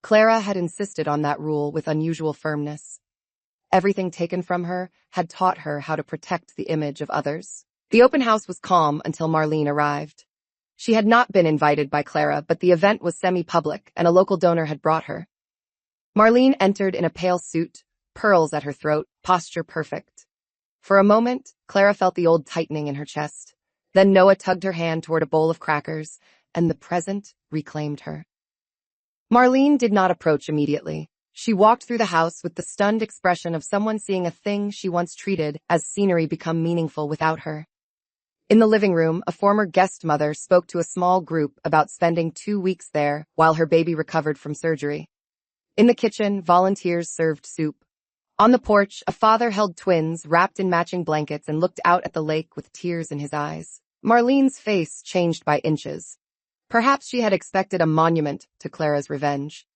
Clara had insisted on that rule with unusual firmness. Everything taken from her had taught her how to protect the image of others. The open house was calm until Marlene arrived. She had not been invited by Clara, but the event was semi-public and a local donor had brought her. Marlene entered in a pale suit, pearls at her throat, posture perfect. For a moment, Clara felt the old tightening in her chest. Then Noah tugged her hand toward a bowl of crackers, and the present reclaimed her. Marlene did not approach immediately. She walked through the house with the stunned expression of someone seeing a thing she once treated as scenery become meaningful without her. In the living room, a former guest mother spoke to a small group about spending 2 weeks there while her baby recovered from surgery. In the kitchen, volunteers served soup. On the porch, a father held twins wrapped in matching blankets and looked out at the lake with tears in his eyes. Marlene's face changed by inches. Perhaps she had expected a monument to Clara's revenge.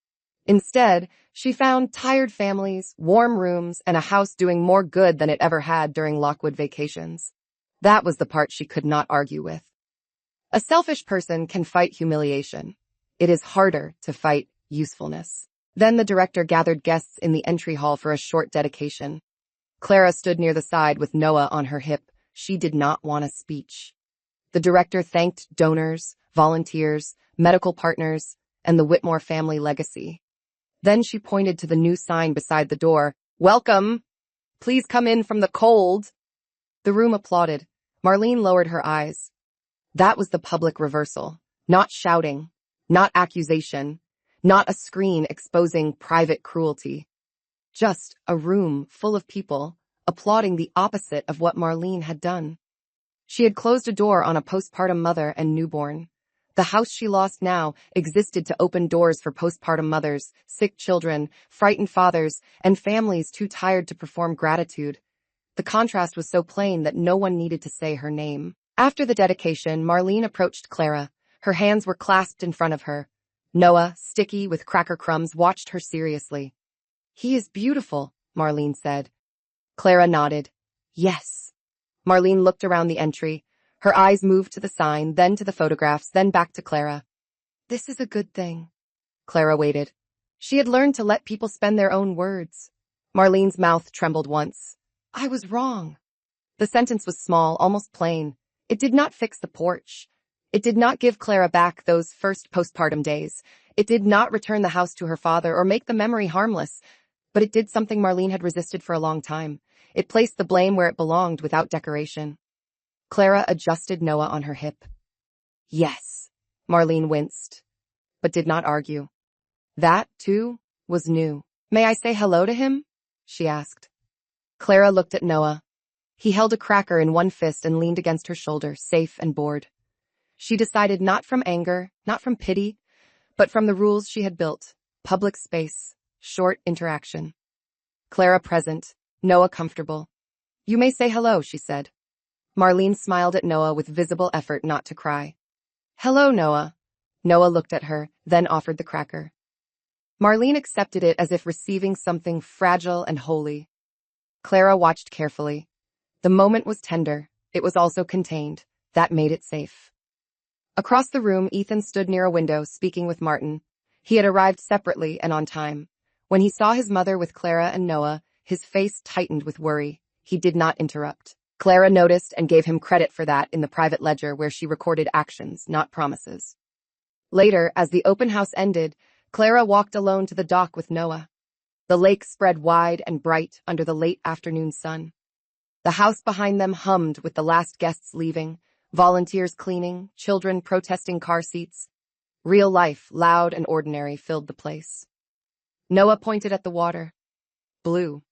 Instead, she found tired families, warm rooms, and a house doing more good than it ever had during Lockwood vacations. That was the part she could not argue with. A selfish person can fight humiliation. It is harder to fight usefulness. Then the director gathered guests in the entry hall for a short dedication. Clara stood near the side with Noah on her hip. She did not want a speech. The director thanked donors, volunteers, medical partners, and the Whitmore family legacy. Then she pointed to the new sign beside the door. Welcome! Please come in from the cold! The room applauded. Marlene lowered her eyes. That was the public reversal. Not shouting. Not accusation. Not a screen exposing private cruelty. Just a room full of people applauding the opposite of what Marlene had done. She had closed a door on a postpartum mother and newborn. The house she lost now existed to open doors for postpartum mothers, sick children, frightened fathers, and families too tired to perform gratitude. The contrast was so plain that no one needed to say her name. After the dedication, Marlene approached Clara. Her hands were clasped in front of her. Noah, sticky with cracker crumbs, watched her seriously. He is beautiful, Marlene said. Clara nodded. Yes. Marlene looked around the entry. Her eyes moved to the sign, then to the photographs, then back to Clara. This is a good thing. Clara waited. She had learned to let people spend their own words. Marlene's mouth trembled once. I was wrong. The sentence was small, almost plain. It did not fix the porch. It did not give Clara back those first postpartum days. It did not return the house to her father or make the memory harmless. But it did something Marlene had resisted for a long time. It placed the blame where it belonged without decoration. Clara adjusted Noah on her hip. Yes, Marlene winced, but did not argue. That, too, was new. May I say hello to him? She asked. Clara looked at Noah. He held a cracker in one fist and leaned against her shoulder, safe and bored. She decided not from anger, not from pity, but from the rules she had built. Public space, short interaction. Clara present, Noah comfortable. You may say hello, she said. Marlene smiled at Noah with visible effort not to cry. Hello, Noah. Noah looked at her, then offered the cracker. Marlene accepted it as if receiving something fragile and holy. Clara watched carefully. The moment was tender. It was also contained. That made it safe. Across the room, Ethan stood near a window, speaking with Martin. He had arrived separately and on time. When he saw his mother with Clara and Noah, his face tightened with worry. He did not interrupt. Clara noticed and gave him credit for that in the private ledger where she recorded actions, not promises. Later, as the open house ended, Clara walked alone to the dock with Noah. The lake spread wide and bright under the late afternoon sun. The house behind them hummed with the last guests leaving, volunteers cleaning, children protesting car seats. Real life, loud and ordinary, filled the place. Noah pointed at the water. Blue.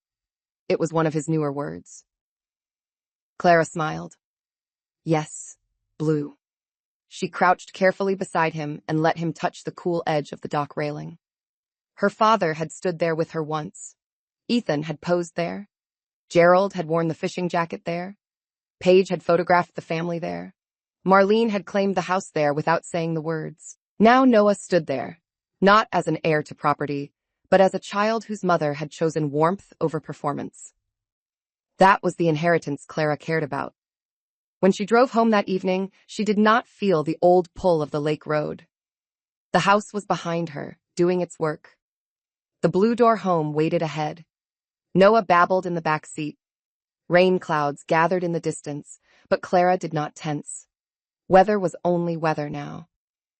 It was one of his newer words. Clara smiled. Yes, blue. She crouched carefully beside him and let him touch the cool edge of the dock railing. Her father had stood there with her once. Ethan had posed there. Gerald had worn the fishing jacket there. Paige had photographed the family there. Marlene had claimed the house there without saying the words. Now Noah stood there, not as an heir to property, but as a child whose mother had chosen warmth over performance. That was the inheritance Clara cared about. When she drove home that evening, she did not feel the old pull of the lake road. The house was behind her, doing its work. The blue door home waited ahead. Noah babbled in the back seat. Rain clouds gathered in the distance, but Clara did not tense. Weather was only weather now.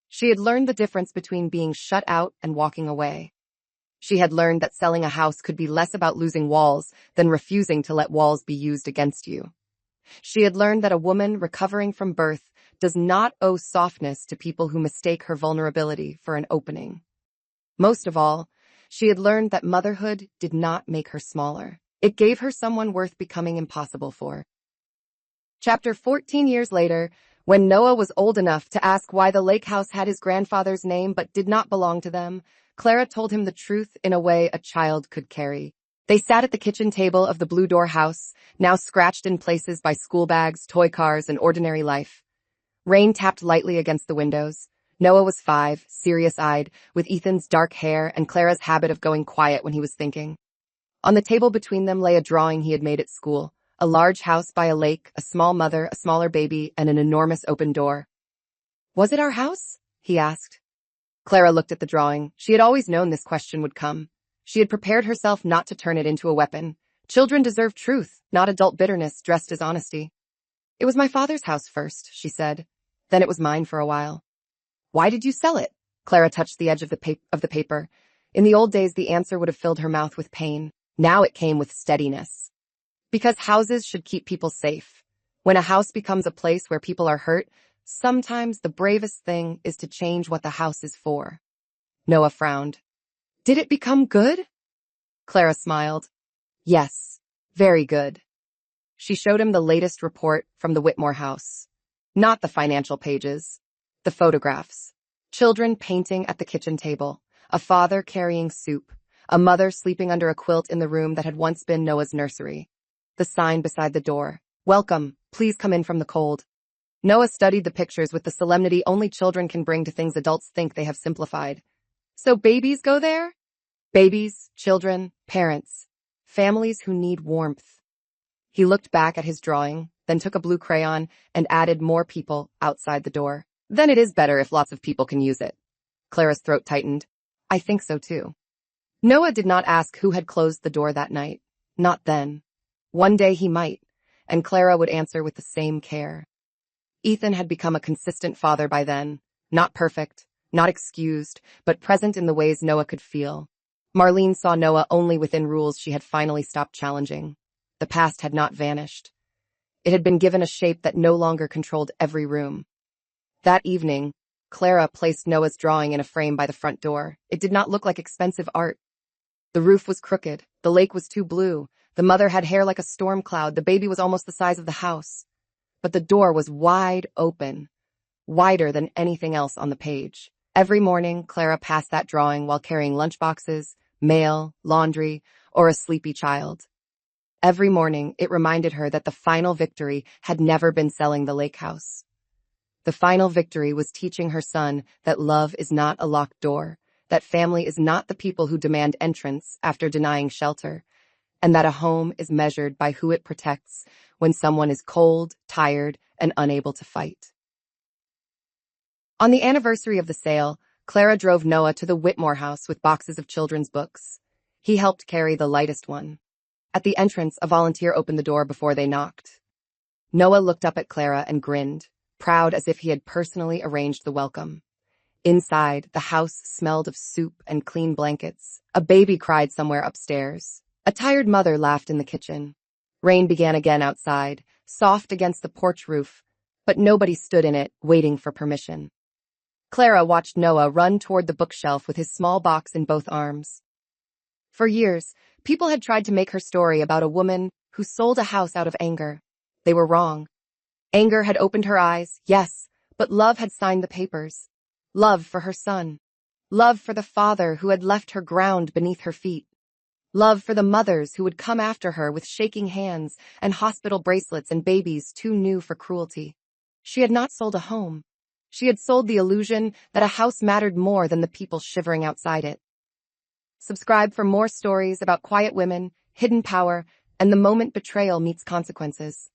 She had learned the difference between being shut out and walking away. She had learned that selling a house could be less about losing walls than refusing to let walls be used against you. She had learned that a woman recovering from birth does not owe softness to people who mistake her vulnerability for an opening. Most of all, she had learned that motherhood did not make her smaller. It gave her someone worth becoming impossible for. Chapter 14 years later, when Noah was old enough to ask why the lake house had his grandfather's name but did not belong to them, Clara told him the truth in a way a child could carry. They sat at the kitchen table of the Blue Door house, now scratched in places by school bags, toy cars, and ordinary life. Rain tapped lightly against the windows. Noah was 5, serious-eyed, with Ethan's dark hair and Clara's habit of going quiet when he was thinking. On the table between them lay a drawing he had made at school, a large house by a lake, a small mother, a smaller baby, and an enormous open door. Was it our house? He asked. Clara looked at the drawing. She had always known this question would come. She had prepared herself not to turn it into a weapon. Children deserve truth, not adult bitterness dressed as honesty. It was my father's house first, she said. Then it was mine for a while. Why did you sell it? Clara touched the edge of the paper. In the old days, the answer would have filled her mouth with pain. Now it came with steadiness. Because houses should keep people safe. When a house becomes a place where people are hurt, sometimes the bravest thing is to change what the house is for. Noah frowned. Did it become good? Clara smiled. Yes, very good. She showed him the latest report from the Whitmore house. Not the financial pages. The photographs. Children painting at the kitchen table. A father carrying soup. A mother sleeping under a quilt in the room that had once been Noah's nursery. The sign beside the door. Welcome, please come in from the cold. Noah studied the pictures with the solemnity only children can bring to things adults think they have simplified. So babies go there? Babies, children, parents. Families who need warmth. He looked back at his drawing, then took a blue crayon and added more people outside the door. Then it is better if lots of people can use it. Clara's throat tightened. I think so too. Noah did not ask who had closed the door that night. Not then. One day he might, and Clara would answer with the same care. Ethan had become a consistent father by then. Not perfect, not excused, but present in the ways Noah could feel. Marlene saw Noah only within rules she had finally stopped challenging. The past had not vanished. It had been given a shape that no longer controlled every room. That evening, Clara placed Noah's drawing in a frame by the front door. It did not look like expensive art. The roof was crooked, the lake was too blue, the mother had hair like a storm cloud, the baby was almost the size of the house. But the door was wide open, wider than anything else on the page. Every morning, Clara passed that drawing while carrying lunchboxes, mail, laundry, or a sleepy child. Every morning, it reminded her that the final victory had never been selling the lake house. The final victory was teaching her son that love is not a locked door, that family is not the people who demand entrance after denying shelter, and that a home is measured by who it protects when someone is cold, tired, and unable to fight. On the anniversary of the sale, Clara drove Noah to the Whitmore house with boxes of children's books. He helped carry the lightest one. At the entrance, a volunteer opened the door before they knocked. Noah looked up at Clara and grinned, proud as if he had personally arranged the welcome. Inside, the house smelled of soup and clean blankets. A baby cried somewhere upstairs. A tired mother laughed in the kitchen. Rain began again outside, soft against the porch roof, but nobody stood in it, waiting for permission. Clara watched Noah run toward the bookshelf with his small box in both arms. For years, people had tried to make her story about a woman who sold a house out of anger. They were wrong. Anger had opened her eyes, yes, but love had signed the papers. Love for her son. Love for the father who had left her ground beneath her feet. Love for the mothers who would come after her with shaking hands and hospital bracelets and babies too new for cruelty. She had not sold a home. She had sold the illusion that a house mattered more than the people shivering outside it. Subscribe for more stories about quiet women, hidden power, and the moment betrayal meets consequences.